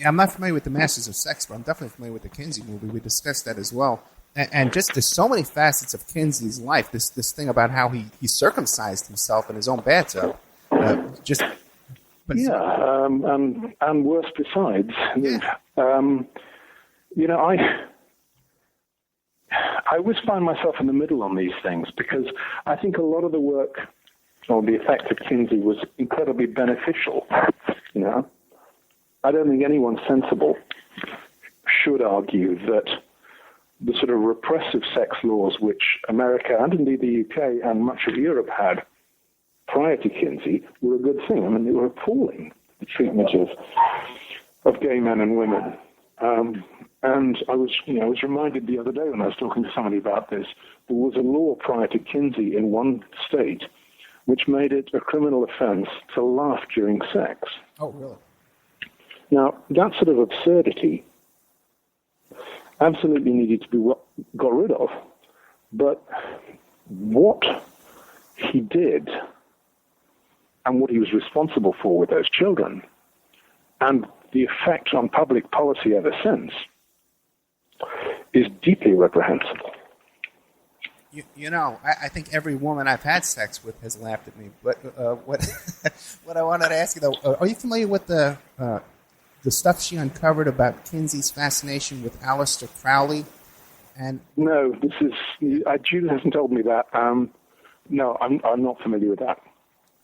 I'm not familiar with the Masters of Sex, but I'm definitely familiar with the Kinsey movie. We discussed that as well. And just there's so many facets of Kinsey's life. This thing about how he circumcised himself in his own bathtub. And worse besides. Yeah. I always find myself in the middle on these things because I think a lot of the work or the effect of Kinsey was incredibly beneficial. I don't think anyone sensible should argue that the sort of repressive sex laws which America and indeed the UK and much of Europe had prior to Kinsey were a good thing. I mean, they were appalling, the treatment of gay men and women. And I was reminded the other day when I was talking to somebody about this, there was a law prior to Kinsey in one state which made it a criminal offense to laugh during sex. Oh, really? Now, that sort of absurdity absolutely needed to be got rid of, but did and what he was responsible for with those children, and the effect on public policy ever since, is deeply reprehensible. You know, I think every woman I've had sex with has laughed at me. But what what I wanted to ask you, though, are you familiar with the stuff she uncovered about Kinsey's fascination with Aleister Crowley? And no, Judah hasn't told me that. No, I'm not familiar with that.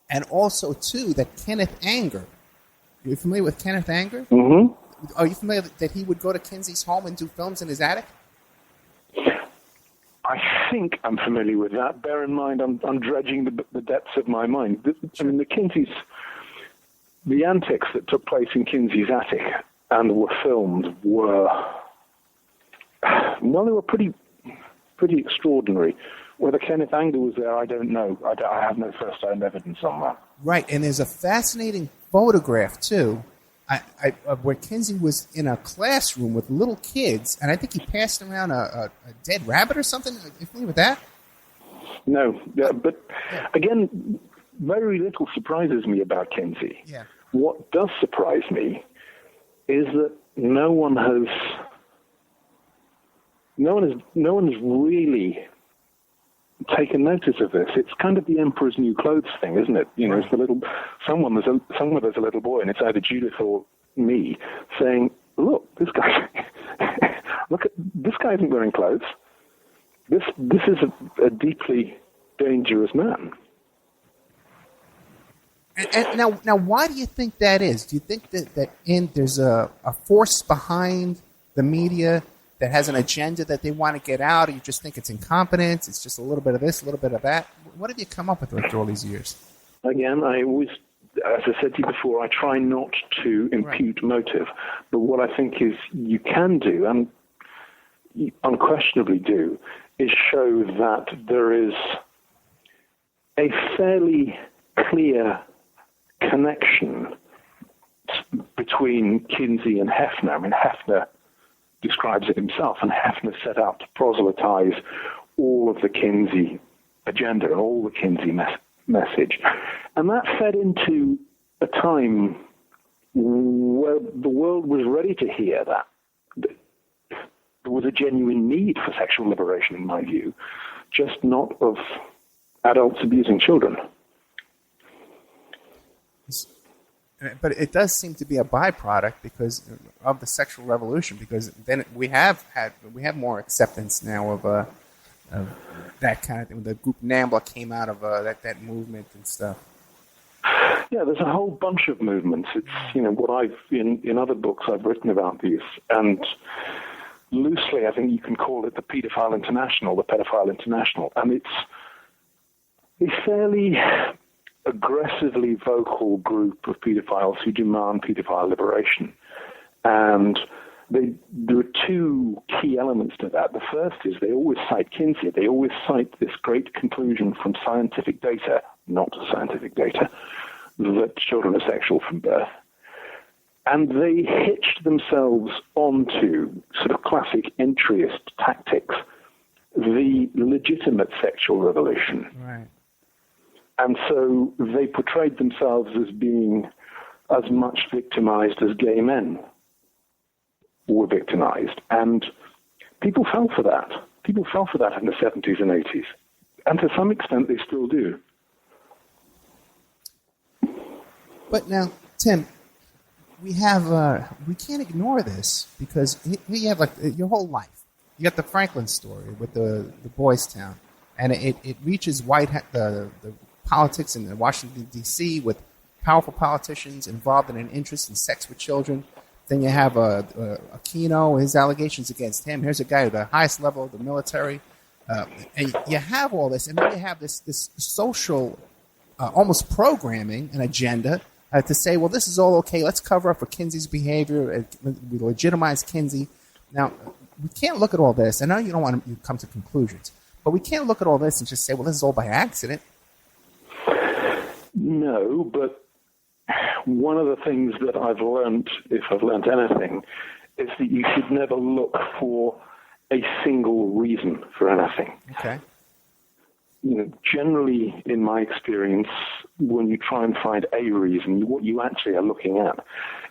And also, too, that Kenneth Anger. Are you familiar with Kenneth Anger? Mm-hmm. Are you familiar that he would go to Kinsey's home and do films in his attic? I think I'm familiar with that. Bear in mind, I'm dredging the depths of my mind. I mean, the antics that took place in Kinsey's attic and were filmed were, well, they were pretty extraordinary. Whether Kenneth Anger was there, I don't know. I have no first-hand evidence on that. Right, and there's a fascinating photograph, too, where Kinsey was in a classroom with little kids, and I think he passed around a dead rabbit or something. Are you familiar with that? No, but again, very little surprises me about Kinsey. Yeah. What does surprise me is that no one has really taken notice of this. It's kind of the emperor's new clothes thing, isn't it? You know, it's the little somewhere there's a little boy, and it's either Judith or me saying, "Look, this guy isn't wearing clothes. This is a deeply dangerous man." And now, why do you think that is? Do you think that there's a force behind the media that has an agenda that they want to get out, or you just think it's incompetence, it's just a little bit of this, a little bit of that? What have you come up with after all these years? Again, I always, as I said to you before, I try not to impute motive, but what I think is you can do, and you unquestionably do, is show that there is a fairly clear connection between Kinsey and Hefner. I mean, Hefner describes it himself, and Hefner set out to proselytize all of the Kinsey agenda and all the Kinsey message. And that fed into a time where the world was ready to hear that. There was a genuine need for sexual liberation, in my view, just not of adults abusing children. But it does seem to be a byproduct because of the sexual revolution. Because then we have more acceptance now of that kind of thing. The group NAMBLA came out of that movement and stuff. Yeah, there's a whole bunch of movements. It's what I've in other books I've written about these, and loosely I think you can call it the Pedophile International, the Pedophile International, and it's a fairly aggressively vocal group of pedophiles who demand pedophile liberation. And there are two key elements to that. The first is they always cite Kinsey. They always cite this great conclusion from scientific data, not scientific data, that children are sexual from birth. And they hitched themselves onto sort of classic entryist tactics, the legitimate sexual revolution. Right. And so they portrayed themselves as being as much victimized as gay men were victimized. And people fell for that. People fell for that in the 70s and 80s. And to some extent, they still do. But now, Tim, we can't ignore this because here you have like your whole life. You got the Franklin story with the Boys Town, and it reaches the politics in Washington, D.C. with powerful politicians involved in an interest in sex with children. Then you have Aquino, his allegations against him. Here's a guy at the highest level of the military. And you have all this, and then you have this social almost programming, an agenda to say, well, this is all okay. Let's cover up for Kinsey's behavior. We legitimize Kinsey. Now, we can't look at all this. I know you don't want to come to conclusions, but we can't look at all this and just say, well, this is all by accident. No, but one of the things that I've learned, if I've learned anything, is that you should never look for a single reason for anything. Okay. generally in my experience, when you try and find a reason, what you actually are looking at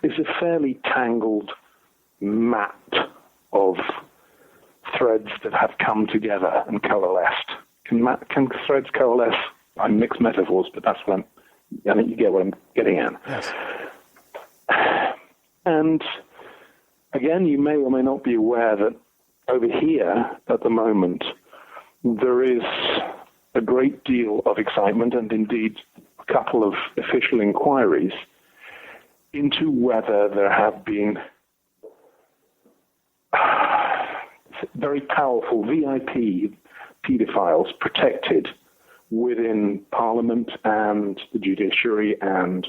is a fairly tangled mat of threads that have come together and coalesced. Can threads coalesce? I mix metaphors, but that's what I think you get what I'm getting at. Yes. And again, you may or may not be aware that over here at the moment, there is a great deal of excitement and indeed a couple of official inquiries into whether there have been very powerful VIP paedophiles protected within Parliament and the judiciary and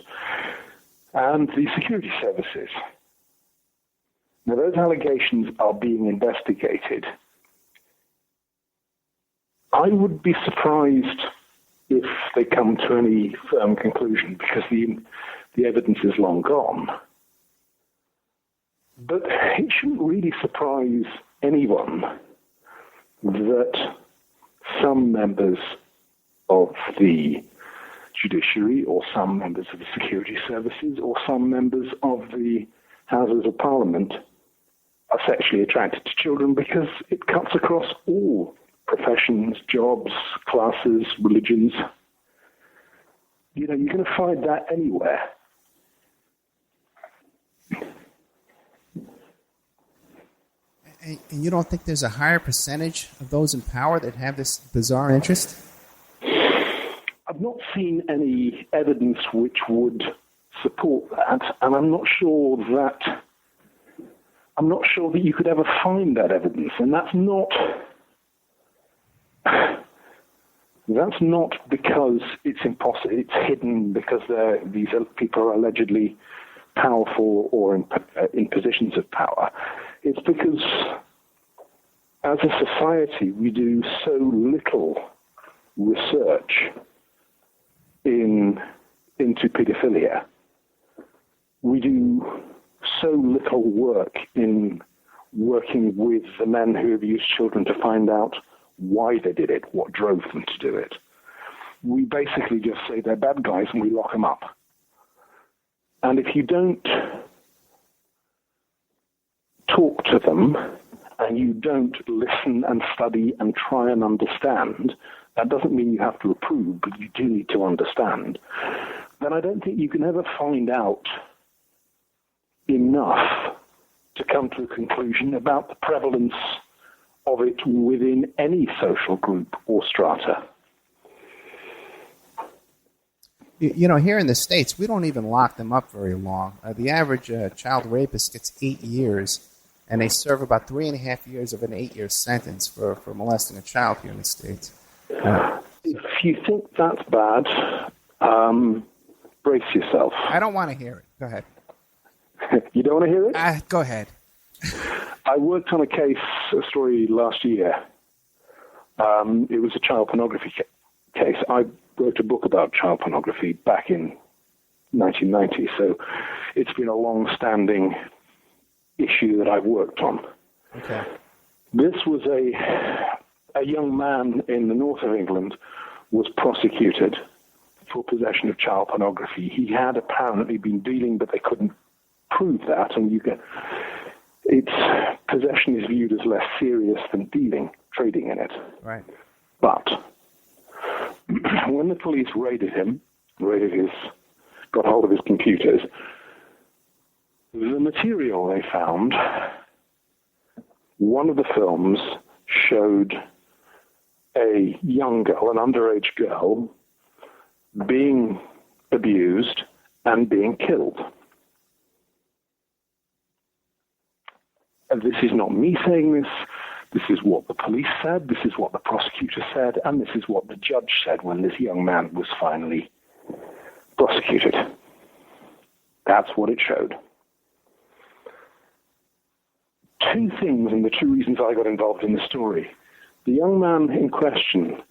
the security services. Now, those allegations are being investigated. I would be surprised if they come to any firm conclusion because the evidence is long gone. But it shouldn't really surprise anyone that some members of the judiciary or some members of the security services or some members of the Houses of Parliament are sexually attracted to children because it cuts across all professions, jobs, classes, religions. You're going to find that anywhere. And you don't think there's a higher percentage of those in power that have this bizarre interest? I've not seen any evidence which would support that, and I'm not sure that you could ever find that evidence, and that's not because it's impossible. It's hidden because these people are allegedly powerful or in positions of power. It's because as a society we do so little research into pedophilia. We do so little work in working with the men who abuse children to find out why they did it, what drove them to do it. We basically just say they're bad guys and we lock them up. And if you don't talk to them and you don't listen and study and try and understand, that doesn't mean you have to approve, but you do need to understand, then I don't think you can ever find out enough to come to a conclusion about the prevalence of it within any social group or strata. Here in the States, we don't even lock them up very long. The average child rapist gets 8 years, and they serve about 3.5 years of an 8-year sentence for molesting a child here in the States. If you think that's bad, brace yourself. I don't want to hear it. Go ahead. You don't want to hear it? Go ahead. I worked on a story last year. It was a child pornography case. I wrote a book about child pornography back in 1990, so it's been a long-standing issue that I've worked on. Okay. This was a young man in the north of England was prosecuted for possession of child pornography. He had apparently been dealing, but they couldn't prove that, and possession is viewed as less serious than trading in it. Right. But when the police got hold of his computers, the material they found, one of the films showed a young girl, an underage girl, being abused and being killed. And this is not me saying this. This is what the police said. This is what the prosecutor said. And this is what the judge said when this young man was finally prosecuted. That's what it showed. Two things, and the two reasons I got involved in the story. The young man in question,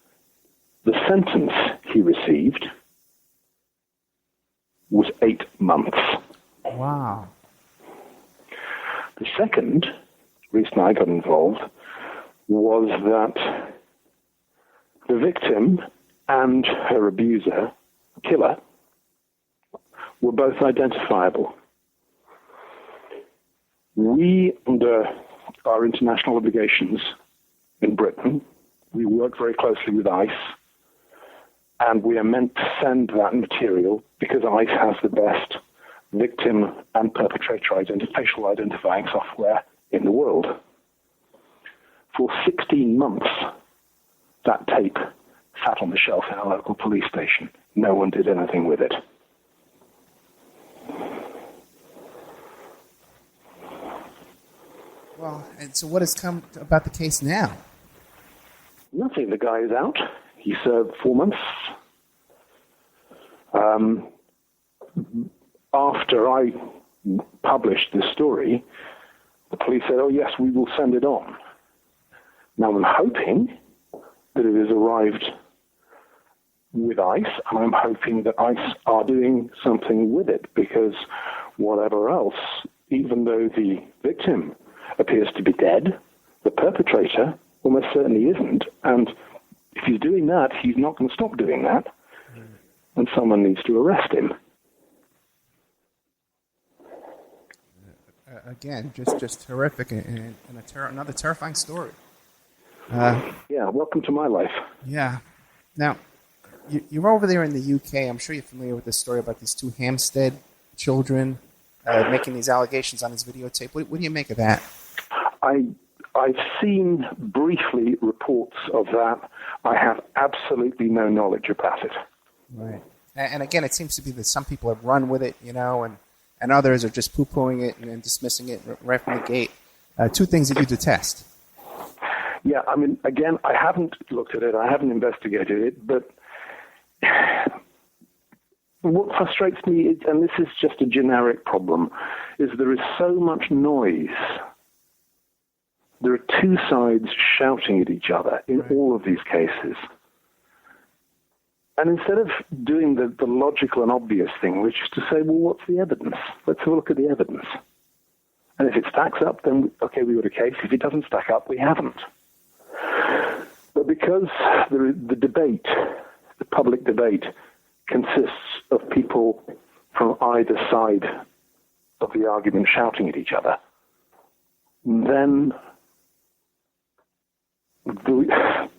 the sentence he received was 8 months. Wow. The second reason I got involved was that The victim and her abuser, killer, were both identifiable. We, under our international obligations in Britain, we work very closely with ICE, and we are meant to send that material because ICE has the best victim and perpetrator facial identifying software in the world. For 16 months, that tape sat on the shelf in a local police station. No one did anything with it. Well, and so what has come about the case now? Nothing. The guy is out. He served 4 months. After I published this story, the police said, oh, yes, we will send it on. Now, I'm hoping that it has arrived with ICE, and I'm hoping that ICE are doing something with it, because whatever else, even though the victim appears to be dead, the perpetrator almost certainly isn't. And if he's doing that, he's not going to stop doing that. And someone needs to arrest him. Again, just horrific, and another terrifying story. Yeah, welcome to my life. Yeah. Now, you're over there in the UK. I'm sure you're familiar with this story about these two Hampstead children making these allegations on his videotape. What do you make of that? I've seen briefly reports of that. I have absolutely no knowledge about it. Right. And again, it seems to be that some people have run with it, and others are just poo-pooing it and dismissing it right from the gate. Two things that you detest. Yeah, I mean, again, I haven't looked at it. I haven't investigated it. But what frustrates me, is, and this is just a generic problem, is there is so much noise. There are two sides shouting at each other in all of these cases. And instead of doing the logical and obvious thing, which is to say, well, what's the evidence? Let's have a look at the evidence. And if it stacks up, then, okay, we got a case. If it doesn't stack up, we haven't. But because the debate, the public debate, consists of people from either side of the argument shouting at each other, then the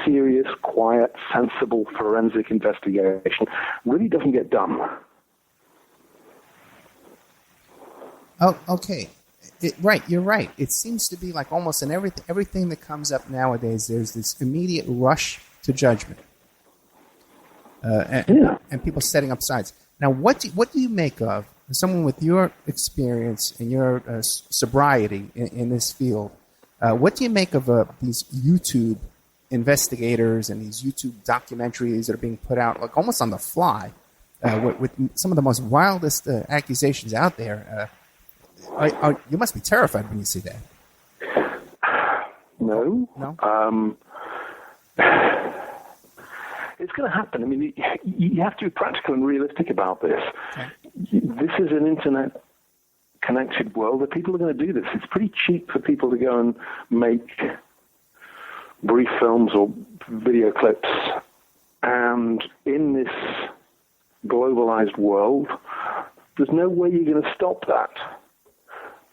serious, quiet, sensible forensic investigation really doesn't get done. Oh, okay. Right, you're right. It seems to be like almost in everything that comes up nowadays, there's this immediate rush to judgment. And people setting up sides. Now, what do you make of someone with your experience and your sobriety in this field? What do you make of these YouTube investigators and these YouTube documentaries that are being put out like almost on the fly with some of the most wildest accusations out there? You must be terrified when you see that. No. No? It's going to happen. I mean, you have to be practical and realistic about this. Okay. This is an internet-connected world that people are going to do this. It's pretty cheap for people to go and make brief films or video clips. And in this globalized world, there's no way you're going to stop that.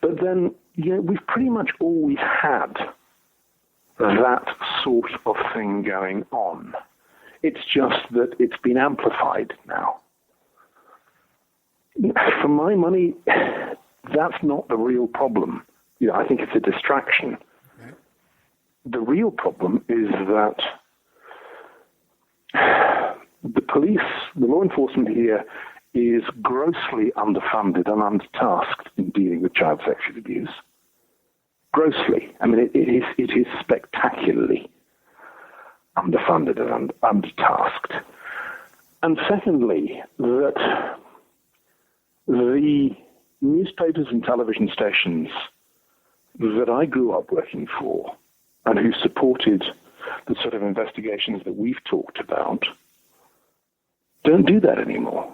But then, we've pretty much always had that sort of thing going on. It's just that it's been amplified now. For my money, that's not the real problem. I think it's a distraction. Okay. The real problem is that the police, the law enforcement here, is grossly underfunded and undertasked in dealing with child sexual abuse. Grossly. I mean, it is spectacularly underfunded and undertasked. And secondly, that the newspapers and television stations that I grew up working for and who supported the sort of investigations that we've talked about don't do that anymore.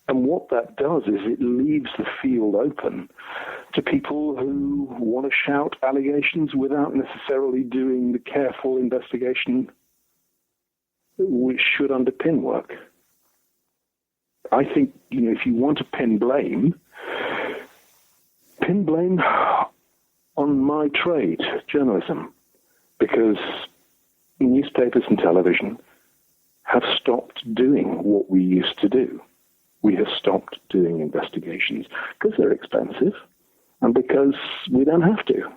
And what that does is it leaves the field open to people who want to shout allegations without necessarily doing the careful investigation which should underpin work. I think, if you want to pin blame on my trade, journalism, because newspapers and television have stopped doing what we used to do. We have stopped doing investigations because they're expensive and because we don't have to.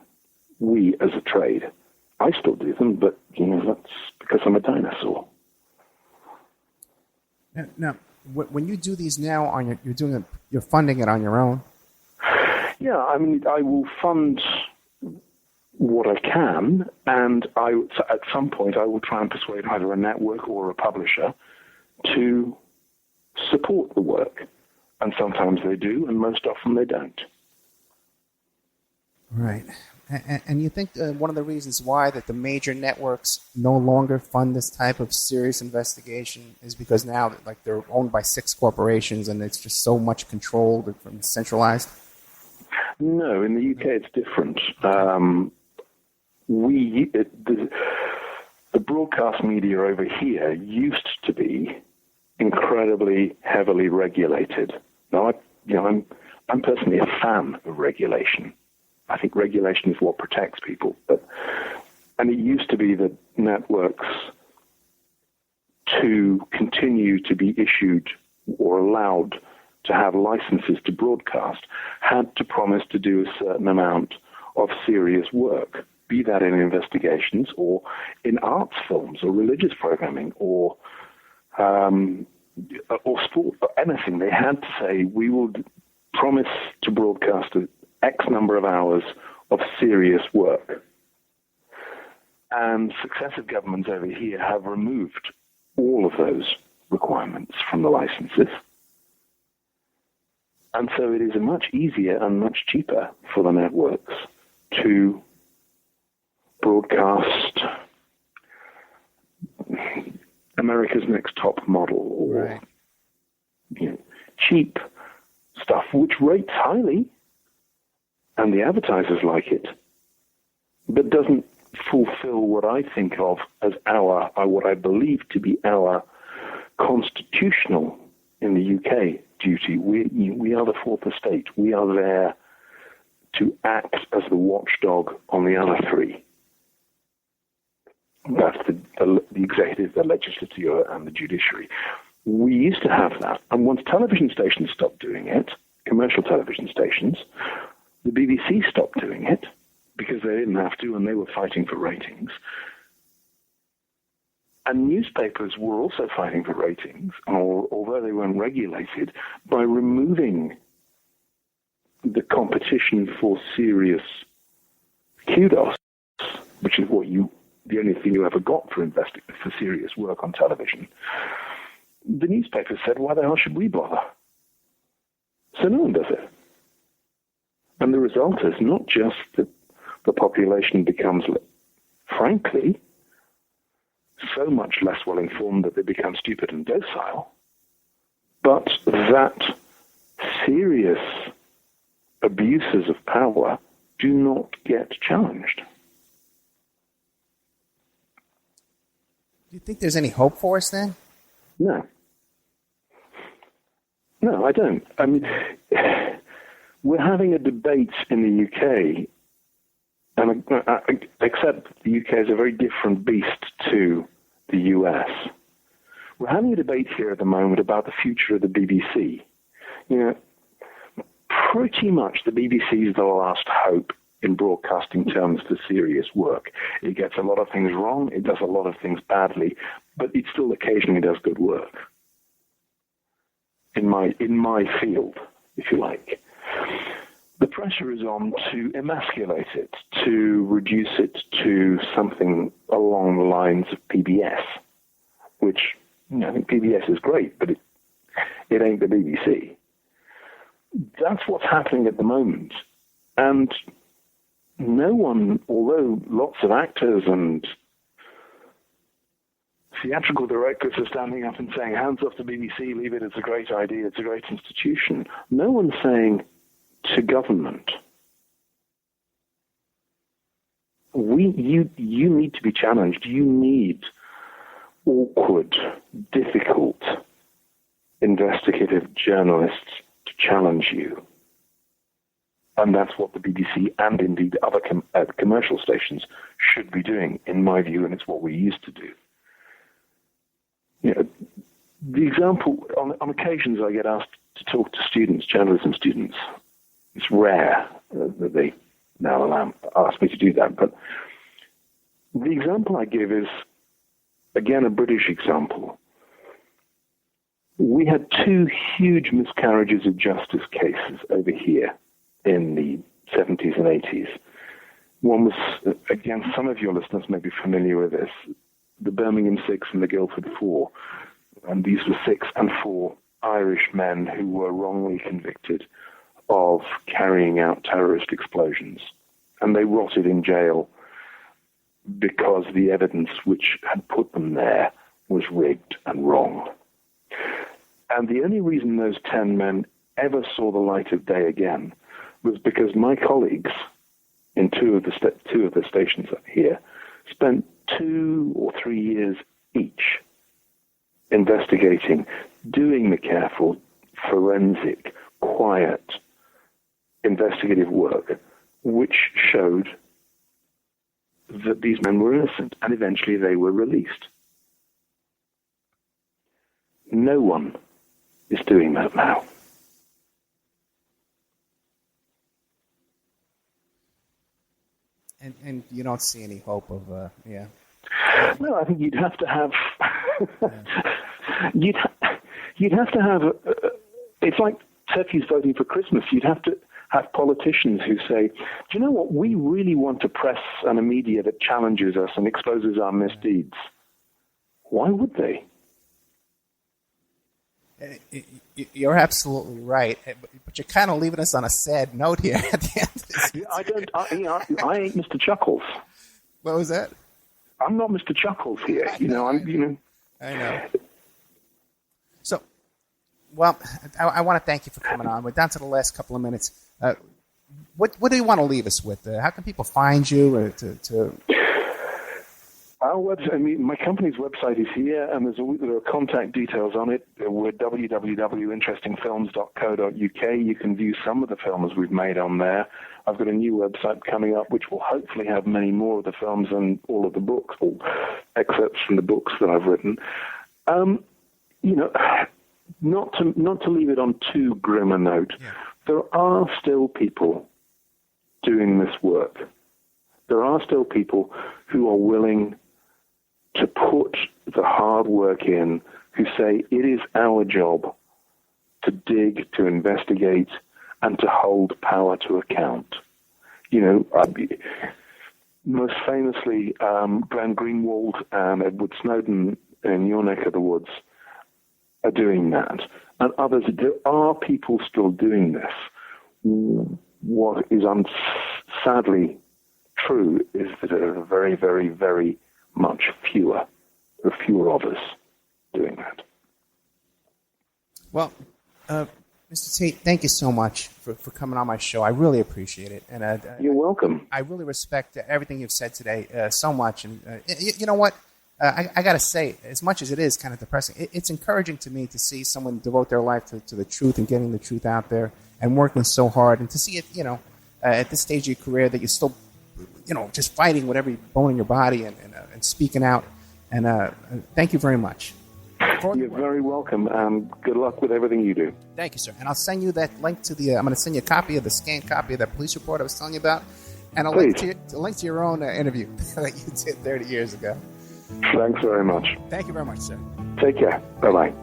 We, as a trade, I still do them, but, that's because I'm a dinosaur. Now, when you do these now, you're funding it on your own? Yeah, I will fund what I can, and at some point I will try and persuade either a network or a publisher to support the work. And sometimes they do, and most often they don't. Right. And you think one of the reasons why that the major networks no longer fund this type of serious investigation is because now they're owned by 6 corporations and it's just so much controlled and centralized? No, in the UK it's different. The broadcast media over here used to be incredibly heavily regulated. Now, I'm personally a fan of regulation. I think regulation is what protects people. And it used to be that networks, to continue to be issued or allowed to have licenses to broadcast, had to promise to do a certain amount of serious work, be that in investigations or in arts films or religious programming or sport or anything. They had to say, we will promise to broadcast X number of hours of serious work. And successive governments over here have removed all of those requirements from the licenses. And so it is much easier and much cheaper for the networks to broadcast America's Next Top Model or cheap stuff which rates highly and the advertisers like it, but doesn't fulfill what I think of as what I believe to be our constitutional, in the UK, duty. We are the fourth estate. We are there to act as the watchdog on the other 3. That's the executive, the legislature, and the judiciary. We used to have that, and once television stations stopped doing it, commercial television stations, the BBC stopped doing it because they didn't have to, and they were fighting for ratings. And newspapers were also fighting for ratings, although they weren't regulated, by removing the competition for serious kudos, which is the only thing you ever got for serious work on television. The newspapers said, why the hell should we bother? So no one does it. And the result is not just that the population becomes, frankly, so much less well-informed that they become stupid and docile, but that serious abuses of power do not get challenged. Do you think there's any hope for us then? No. No, I don't. We're having a debate in the UK, and except the UK is a very different beast to the US. We're having a debate here at the moment about the future of the BBC. Pretty much the BBC is the last hope in broadcasting terms for serious work. It gets a lot of things wrong, it does a lot of things badly, but it still occasionally does good work. In my field, if you like. The pressure is on to emasculate it, to reduce it to something along the lines of PBS, which, I think PBS is great, but it ain't the BBC. That's what's happening at the moment. And no one, although lots of actors and theatrical directors are standing up and saying, hands off the BBC, leave it, it's a great idea, it's a great institution. No one's saying to government, you need to be challenged. You need awkward, difficult, investigative journalists to challenge you. And that's what the BBC and indeed other commercial stations should be doing, in my view, and it's what we used to do. You know, the example, on occasions I get asked to talk to students, journalism students. It's rare that they now ask me to do that, but the example I give is, again, a British example. We had 2 huge miscarriages of justice cases over here in the 70s and 80s. One was, again, some of your listeners may be familiar with this, the Birmingham 6 and the Guildford 4. And these were 6 and 4 Irish men who were wrongly convicted of carrying out terrorist explosions. And they rotted in jail because the evidence which had put them there was rigged and wrong. And the only reason those 10 men ever saw the light of day again was because my colleagues in two of the stations up here spent 2 or 3 years each investigating, doing the careful, forensic, quiet, investigative work, which showed that these men were innocent, and eventually they were released. No one is doing that now. And you don't see any hope of, Well, I think you'd have to have, you'd have to have, it's like turkeys voting for Christmas. You'd have to have politicians who say, do you know what, we really want a press and a media that challenges us and exposes our misdeeds. Why would they? You're absolutely right, but you're kind of leaving us on a sad note here at the end. I ain't Mr. Chuckles. What was that? I'm not Mr. Chuckles here. I know. So, well, I want to thank you for coming on. We're down to the last couple of minutes. What do you want to leave us with? How can people find you? Or to Our website, my company's website is here, and there are contact details on it. We're www.interestingfilms.co.uk. You can view some of the films we've made on there. I've got a new website coming up, which will hopefully have many more of the films and all of the books, or excerpts from the books that I've written. Not to leave it on too grim a note, there are still people doing this work. There are still people who are willing to put the hard work in, who say it is our job to dig, to investigate, and to hold power to account. Most famously, Glenn Greenwald and Edward Snowden in your neck of the woods are doing that. And others, there are people still doing this. What is sadly true is that there are very, very, very much fewer of us doing that. Well, Mr. Tate, thank you so much for coming on my show. I really appreciate it. And you're welcome. I really respect everything you've said today so much. And you know what? I got to say, as much as it is kind of depressing, it's encouraging to me to see someone devote their life to the truth and getting the truth out there and working so hard, and to see it, at this stage of your career that you're still, just fighting with every bone in your body and speaking out. And thank you very much. You're very welcome, and good luck with everything you do. Thank you, sir. And I'll send you that link to I'm going to send you a copy of the scanned copy of that police report I was telling you about, and a link to your own interview that you did 30 years ago. Thanks very much. Thank you very much, sir. Take care. Bye-bye.